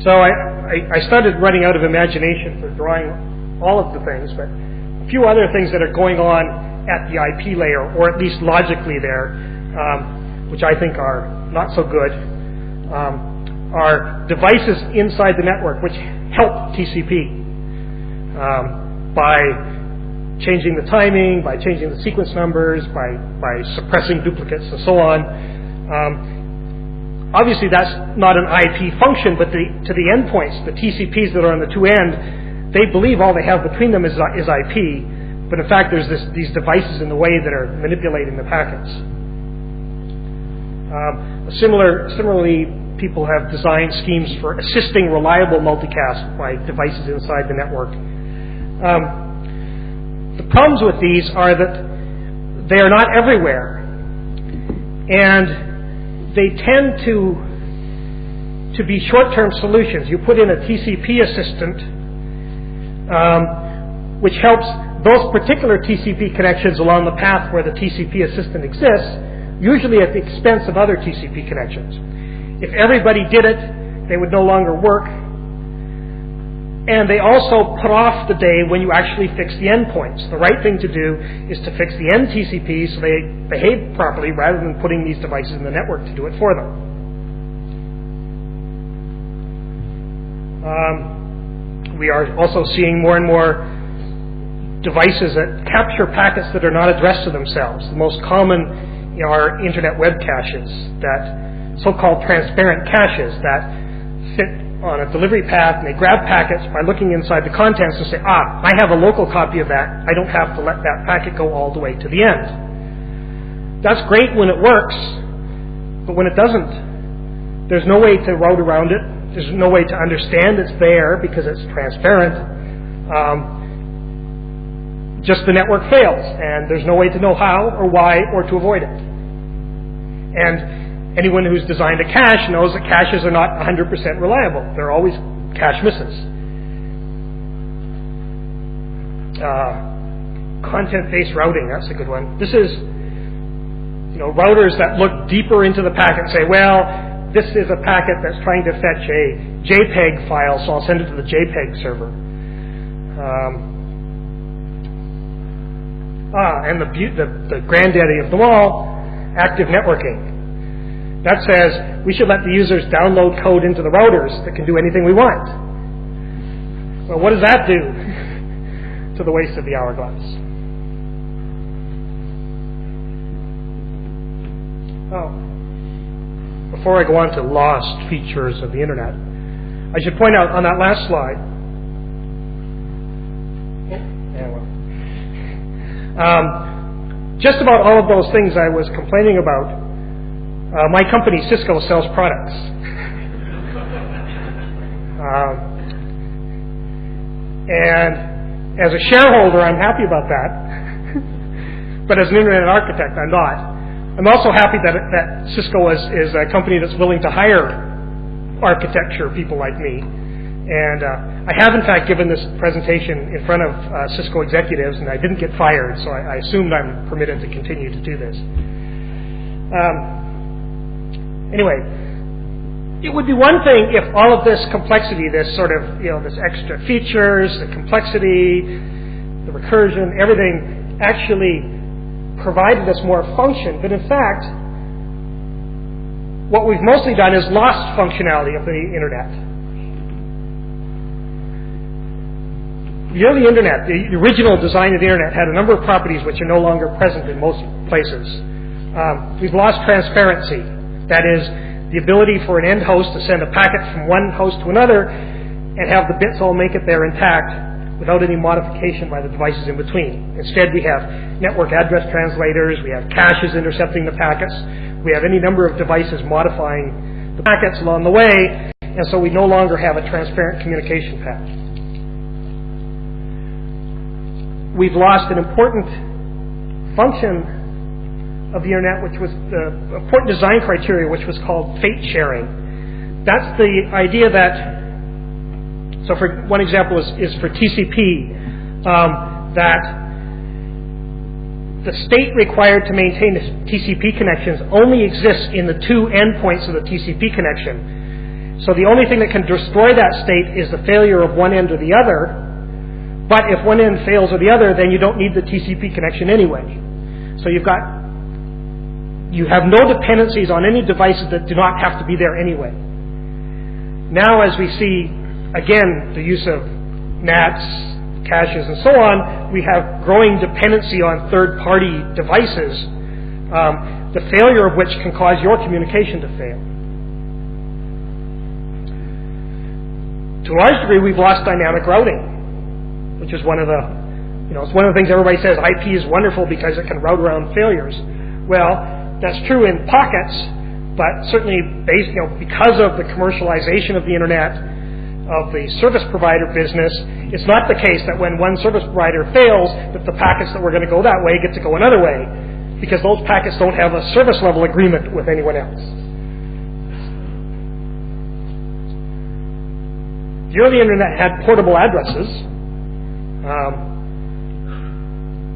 So I started running out of imagination for drawing all of the things, but a few other things that are going on at the IP layer, or at least logically there, which I think are not so good, are devices inside the network which help TCP. By changing the timing, by changing the sequence numbers, by suppressing duplicates, and so on. Obviously, that's not an IP function, but to the endpoints, the TCPs that are on the two end, they believe all they have between them is IP, but in fact, there's these devices in the way that are manipulating the packets. Similarly, people have designed schemes for assisting reliable multicast by devices inside the network. The problems with these are that they are not everywhere, and they tend to be short-term solutions. You put in a TCP assistant, which helps those particular TCP connections along the path where the TCP assistant exists, usually at the expense of other TCP connections. If everybody did it, they would no longer work. And they also put off the day when you actually fix the endpoints. The right thing to do is to fix the end TCP so they behave properly rather than putting these devices in the network to do it for them. We are also seeing more and more devices that capture packets that are not addressed to themselves. The most common are internet web caches, that so-called transparent caches that sit on a delivery path, and they grab packets by looking inside the contents and say, I have a local copy of that. I don't have to let that packet go all the way to the end. That's great when it works, but when it doesn't, there's no way to route around it. There's no way to understand it's there because it's transparent. Just the network fails, and there's no way to know how or why or to avoid it. And anyone who's designed a cache knows that caches are not 100% reliable. There are always cache misses. Content-based routing, that's a good one. This is, routers that look deeper into the packet and say, well, this is a packet that's trying to fetch a JPEG file, so I'll send it to the JPEG server. And the granddaddy of them all, active networking. That says we should let the users download code into the routers that can do anything we want. Well, what does that do to the waste of the hourglass? Before I go on to lost features of the Internet, I should point out on that last slide, just about all of those things I was complaining about, my company, Cisco, sells products. And as a shareholder, I'm happy about that. But as an Internet architect, I'm not. I'm also happy that Cisco is a company that's willing to hire architecture people like me. And I have, in fact, given this presentation in front of Cisco executives, and I didn't get fired, so I assumed I'm permitted to continue to do this. Anyway, it would be one thing if all of this complexity, this sort of, this extra features, the complexity, the recursion, everything actually provided us more function. But in fact, what we've mostly done is lost functionality of the Internet. The early Internet, the original design of the Internet, had a number of properties which are no longer present in most places. We've lost transparency. That is, the ability for an end host to send a packet from one host to another and have the bits all make it there intact without any modification by the devices in between. Instead, we have network address translators, we have caches intercepting the packets, we have any number of devices modifying the packets along the way, and so we no longer have a transparent communication path. We've lost an important function of the Internet, which was the important design criteria, which was called fate sharing. That's the idea that, so for one example is for TCP, that the state required to maintain the TCP connections only exists in the two endpoints of the TCP connection. So the only thing that can destroy that state is the failure of one end or the other. But if one end fails or the other, then you don't need the TCP connection anyway. So you have no dependencies on any devices that do not have to be there anyway. Now, as we see, again, the use of NATs, caches, and so on, we have growing dependency on third-party devices, the failure of which can cause your communication to fail. To a large degree, we've lost dynamic routing, which is one of the, it's one of the things everybody says, IP is wonderful because it can route around failures. Well, that's true in pockets, but certainly because of the commercialization of the Internet, of the service provider business, it's not the case that when one service provider fails, that the packets that were going to go that way get to go another way, because those packets don't have a service level agreement with anyone else. The early Internet had portable addresses.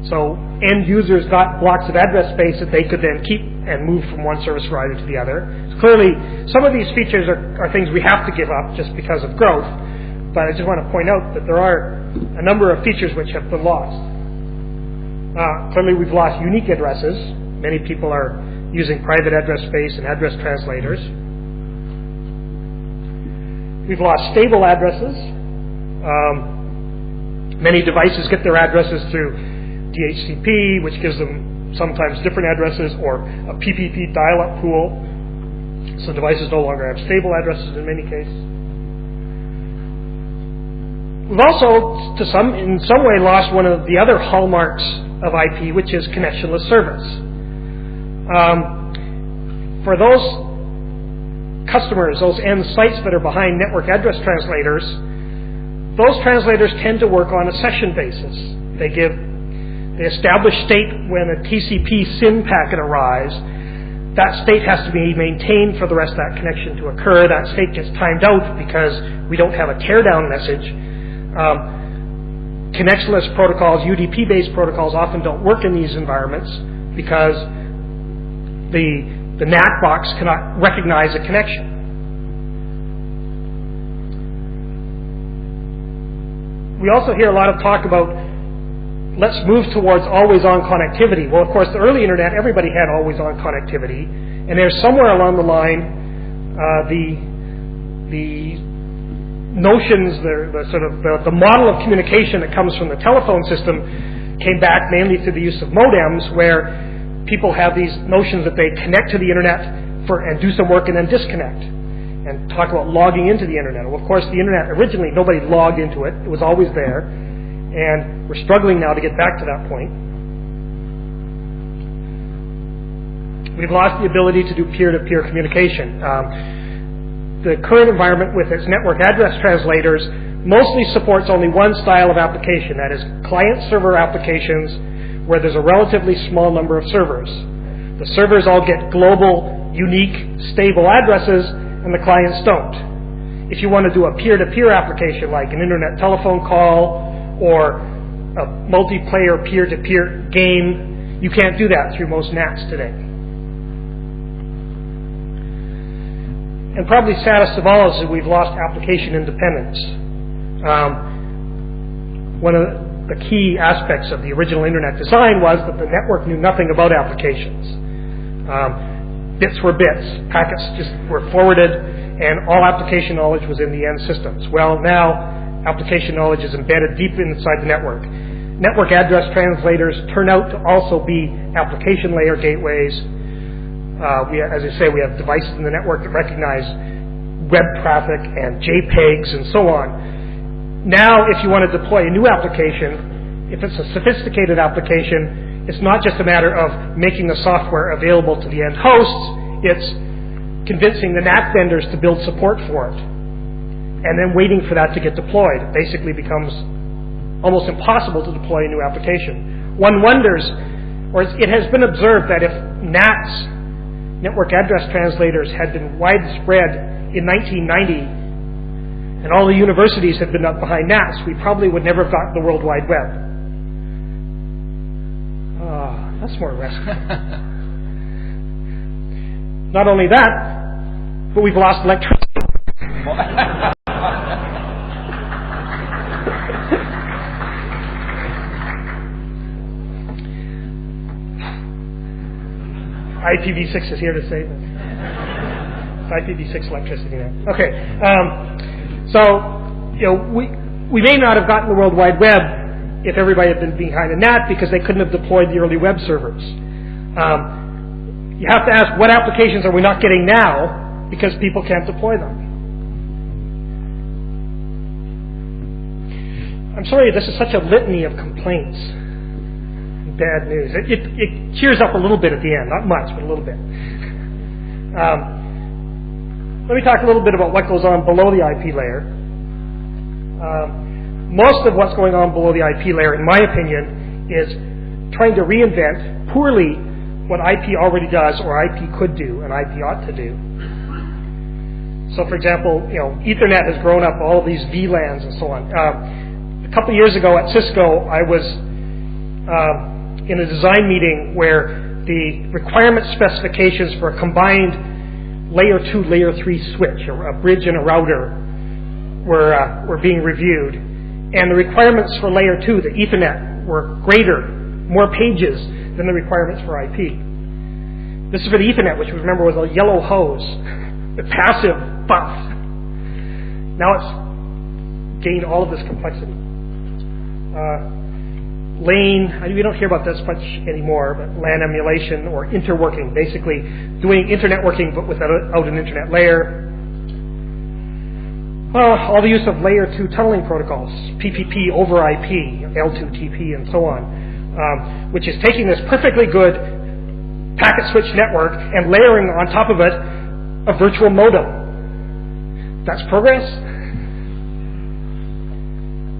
So end users got blocks of address space that they could then keep and move from one service provider to the other. So clearly, some of these features are things we have to give up just because of growth. but I just want to point out that there are a number of features which have been lost. Clearly, we've lost unique addresses. Many people are using private address space and address translators. We've lost stable addresses. Many devices get their addresses through DHCP, which gives them sometimes different addresses, or a PPP dial-up pool. So devices no longer have stable addresses in many cases. We've also, in some way, lost one of the other hallmarks of IP, which is connectionless service. For those customers, those end sites that are behind network address translators, those translators tend to work on a session basis. They establish state when a TCP SYN packet arrives. That state has to be maintained for the rest of that connection to occur. That state gets timed out because we don't have a teardown message. Connectionless protocols, UDP-based protocols, often don't work in these environments because the NAT box cannot recognize a connection. We also hear a lot of talk about let's move towards always-on connectivity. Well, of course, the early internet, everybody had always-on connectivity, and there's somewhere along the line the notions, the model of communication that comes from the telephone system came back mainly through the use of modems, where people have these notions that they connect to the internet and do some work and then disconnect, and talk about logging into the internet. Well, of course, the internet originally nobody logged into it; it was always there, and we're struggling now to get back to that point. We've lost the ability to do peer-to-peer communication. The current environment with its network address translators mostly supports only one style of application, that is client-server applications where there's a relatively small number of servers. The servers all get global, unique, stable addresses, and the clients don't. If you want to do a peer-to-peer application like an internet telephone call or a multiplayer peer-to-peer game, you can't do that through most NATs today. And probably saddest of all is that we've lost application independence. One of the key aspects of the original internet design was that the network knew nothing about applications. Bits were bits. Packets just were forwarded, and all application knowledge was in the end systems. Well, now application knowledge is embedded deep inside the network. Network address translators turn out to also be application layer gateways. As I say, we have devices in the network that recognize web traffic and JPEGs and so on. Now, if you want to deploy a new application, if it's a sophisticated application, it's not just a matter of making the software available to the end hosts, it's convincing the NAT vendors to build support for it, and then waiting for that to get deployed. It basically becomes almost impossible to deploy a new application. One wonders, or it has been observed that if NATs, network address translators, had been widespread in 1990 and all the universities had been up behind NATs, we probably would never have gotten the World Wide Web. That's more restful. Not only that, but we've lost electricity. IPv6 is here to save us. It's IPv6 electricity now. Okay, so we may not have gotten the World Wide Web if everybody had been behind a NAT because they couldn't have deployed the early web servers. You have to ask, what applications are we not getting now because people can't deploy them? I'm sorry, this is such a litany of complaints. Bad news. It cheers up a little bit at the end, not much, but a little bit. Let me talk a little bit about what goes on below the IP layer. Most of what's going on below the IP layer, in my opinion, is trying to reinvent poorly what IP already does or IP could do and IP ought to do. So, for example, Ethernet has grown up all of these VLANs and so on. A couple of years ago at Cisco, I was in a design meeting where the requirement specifications for a combined layer 2, layer 3 switch, or a bridge and a router, were being reviewed, and the requirements for layer 2, the Ethernet, were greater, more pages than the requirements for IP. This is for the Ethernet, which remember was a yellow hose, the passive bus. Now it's gained all of this complexity. LAN, we don't hear about this much anymore, but LAN emulation or interworking, basically doing internet working but without an internet layer. All the use of layer 2 tunneling protocols, PPP over IP, L2TP, and so on, which is taking this perfectly good packet switch network and layering on top of it a virtual modem. That's progress.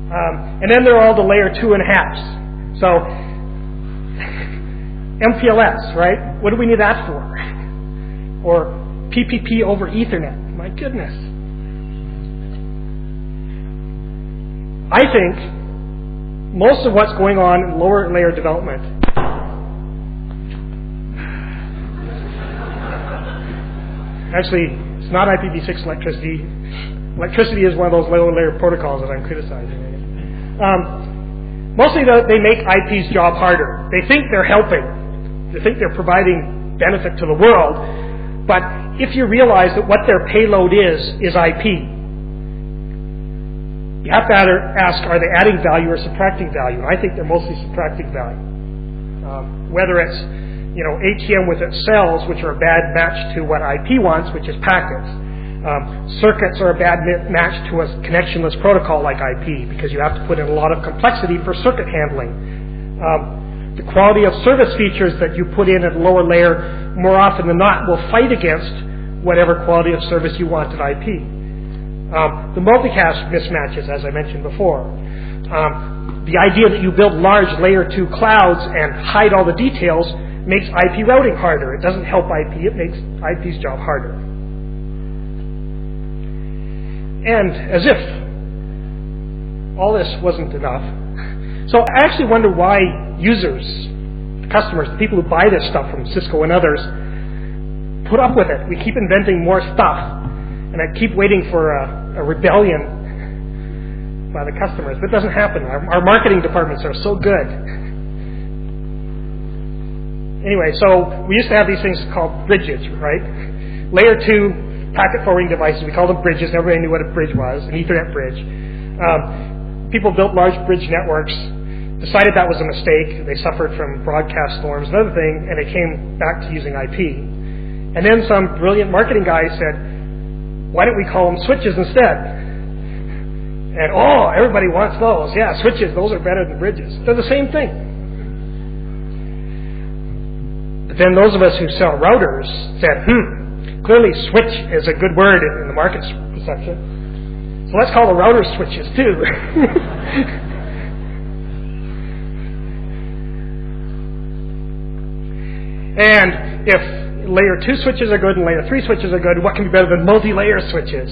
And then there are all the layer 2.5s. So, MPLS, right? What do we need that for? Or PPP over Ethernet. My goodness. I think most of what's going on in lower layer development actually, it's not IPv6 electricity. Electricity is one of those lower layer protocols that I'm criticizing. Mostly they make IP's job harder. They think they're helping. They think they're providing benefit to the world. But if you realize that what their payload is IP, you have to ask, are they adding value or subtracting value? And I think they're mostly subtracting value. Whether it's ATM with its cells, which are a bad match to what IP wants, which is packets. Circuits are a bad match to a connectionless protocol like IP because you have to put in a lot of complexity for circuit handling. The quality of service features that you put in at a lower layer more often than not will fight against whatever quality of service you want at IP. The multicast mismatches, as I mentioned before. The idea that you build large layer 2 clouds and hide all the details makes IP routing harder. It doesn't help IP, it makes IP's job harder. And as if all this wasn't enough. So I actually wonder why users, the customers, the people who buy this stuff from Cisco and others, put up with it. We keep inventing more stuff, and I keep waiting for a rebellion by the customers. But it doesn't happen. Our marketing departments are so good. Anyway, so we used to have these things called bridges, right? Layer 2 packet forwarding devices, we called them bridges. Everybody knew what a bridge was, an Ethernet bridge. People built large bridge networks, decided that was a mistake. They suffered from broadcast storms and other thing, and they came back to using IP. And then some brilliant marketing guy said, why don't we call them switches instead? And everybody wants those. Yeah, switches, those are better than bridges. They're the same thing. But then those of us who sell routers said, clearly switch is a good word in the market perception. So let's call the router switches too. And if layer 2 switches are good and layer 3 switches are good, what can be better than multi-layer switches?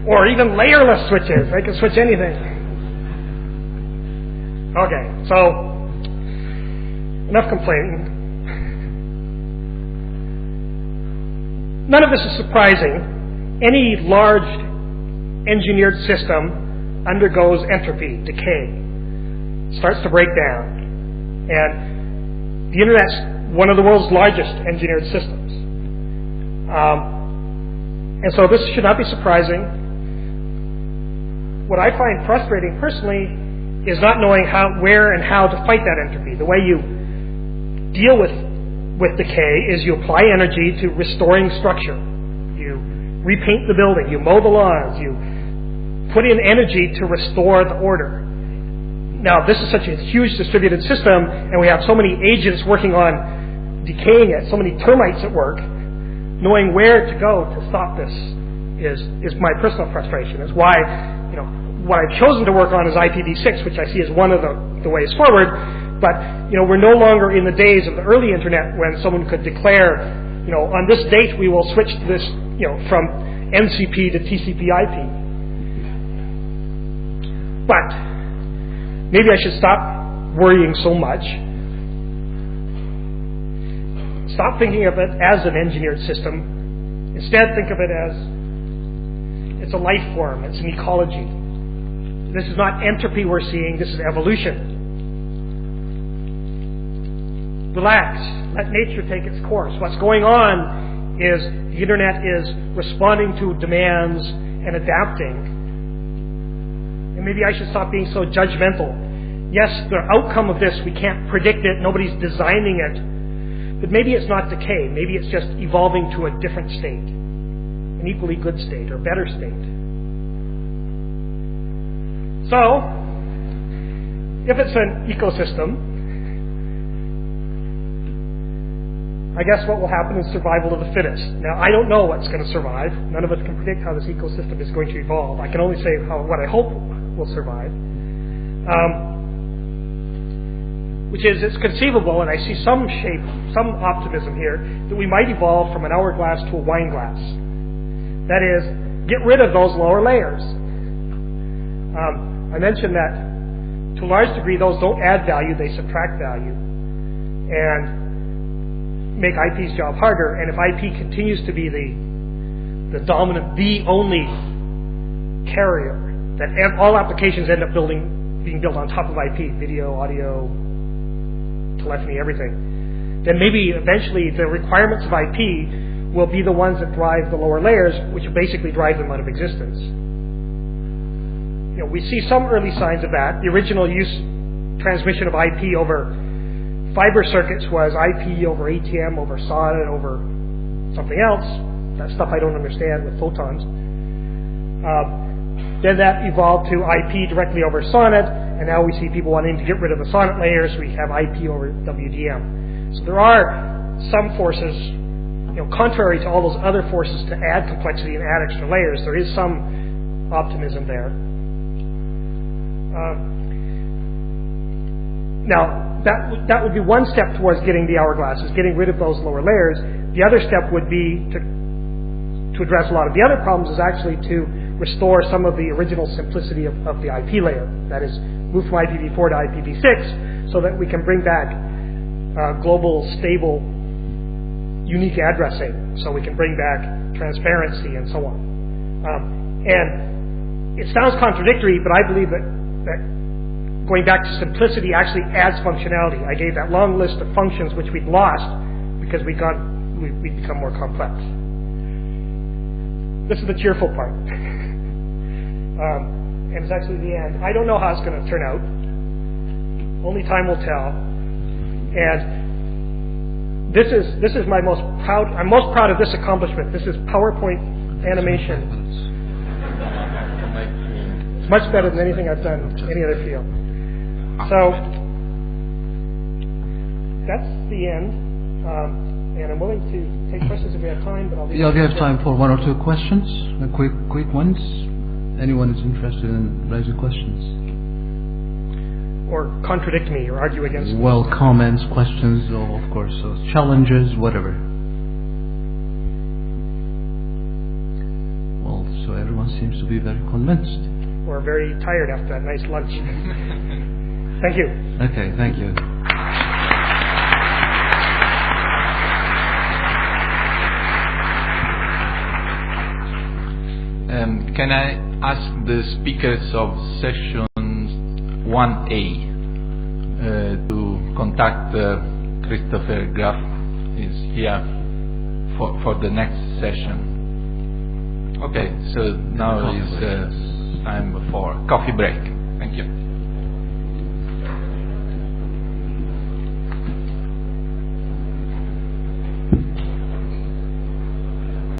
Or even layerless switches. They can switch anything. Okay, so enough complaining. None of this is surprising. Any large engineered system undergoes entropy, decay, starts to break down. And the Internet's one of the world's largest engineered systems. And so this should not be surprising. What I find frustrating personally is not knowing where and how to fight that entropy. The way you deal with decay is you apply energy to restoring structure. You repaint the building, you mow the lawns, you put in energy to restore the order. Now, this is such a huge distributed system, and we have so many agents working on decaying it, so many termites at work. Knowing where to go to stop this is my personal frustration. It's why, what I've chosen to work on is IPv6, which I see as one of the ways forward. But, we're no longer in the days of the early Internet when someone could declare, on this date we will switch this, from NCP to TCP/IP. But maybe I should stop worrying so much. Stop thinking of it as an engineered system. Instead, think of it as It's a life form. It's an ecology. This is not entropy we're seeing. This is evolution. Relax. Let nature take its course. What's going on is the internet is responding to demands and adapting. And maybe I should stop being so judgmental. Yes, the outcome of this, we can't predict it. Nobody's designing it. But maybe it's not decay. Maybe it's just evolving to a different state. An equally good state or better state. So, if it's an ecosystem, I guess what will happen is survival of the fittest. Now, I don't know what's going to survive. None of us can predict how this ecosystem is going to evolve. I can only say what I hope will survive. Which is, it's conceivable, and I see some optimism here, that we might evolve from an hourglass to a wine glass. That is, get rid of those lower layers. I mentioned that, to a large degree, those don't add value, they subtract value. And make IP's job harder, and if IP continues to be the dominant, the only carrier, that all applications end up being built on top of IP, video, audio, telephony, everything, then maybe eventually the requirements of IP will be the ones that drive the lower layers, which basically drive them out of existence. We see some early signs of that. The original transmission of IP over fiber circuits was IP over ATM, over SONET, over something else. That stuff I don't understand with photons. Then that evolved to IP directly over SONET, and now we see people wanting to get rid of the SONET layers. We have IP over WDM. So there are some forces, contrary to all those other forces to add complexity and add extra layers, there is some optimism there. Now, that would be one step towards getting the hourglass, is getting rid of those lower layers. The other step would be to address a lot of the other problems, is actually to restore some of the original simplicity of the IP layer. That is, move from IPv4 to IPv6 so that we can bring back global, stable, unique addressing, so we can bring back transparency and so on. And it sounds contradictory, but I believe that going back to simplicity actually adds functionality. I gave that long list of functions which we'd lost because we'd become more complex. This is the cheerful part. And it's actually the end. I don't know how it's going to turn out. Only time will tell. And this is my most proud. I'm most proud of this accomplishment. This is PowerPoint animation. It's much better than anything I've done in any other field. So that's the end. And I'm willing to take questions if we have time. But we have time for one or two questions, quick ones. Anyone is interested in raising questions? Or contradict me or argue against me. Well, comments, questions, or of course, challenges, whatever. Well, so everyone seems to be very convinced. Or very tired after that nice lunch. Thank you. Okay, thank you. Can I ask the speakers of session 1A to contact Christopher Graf, is here for the next session. Okay, so now is time for coffee break. Thank you.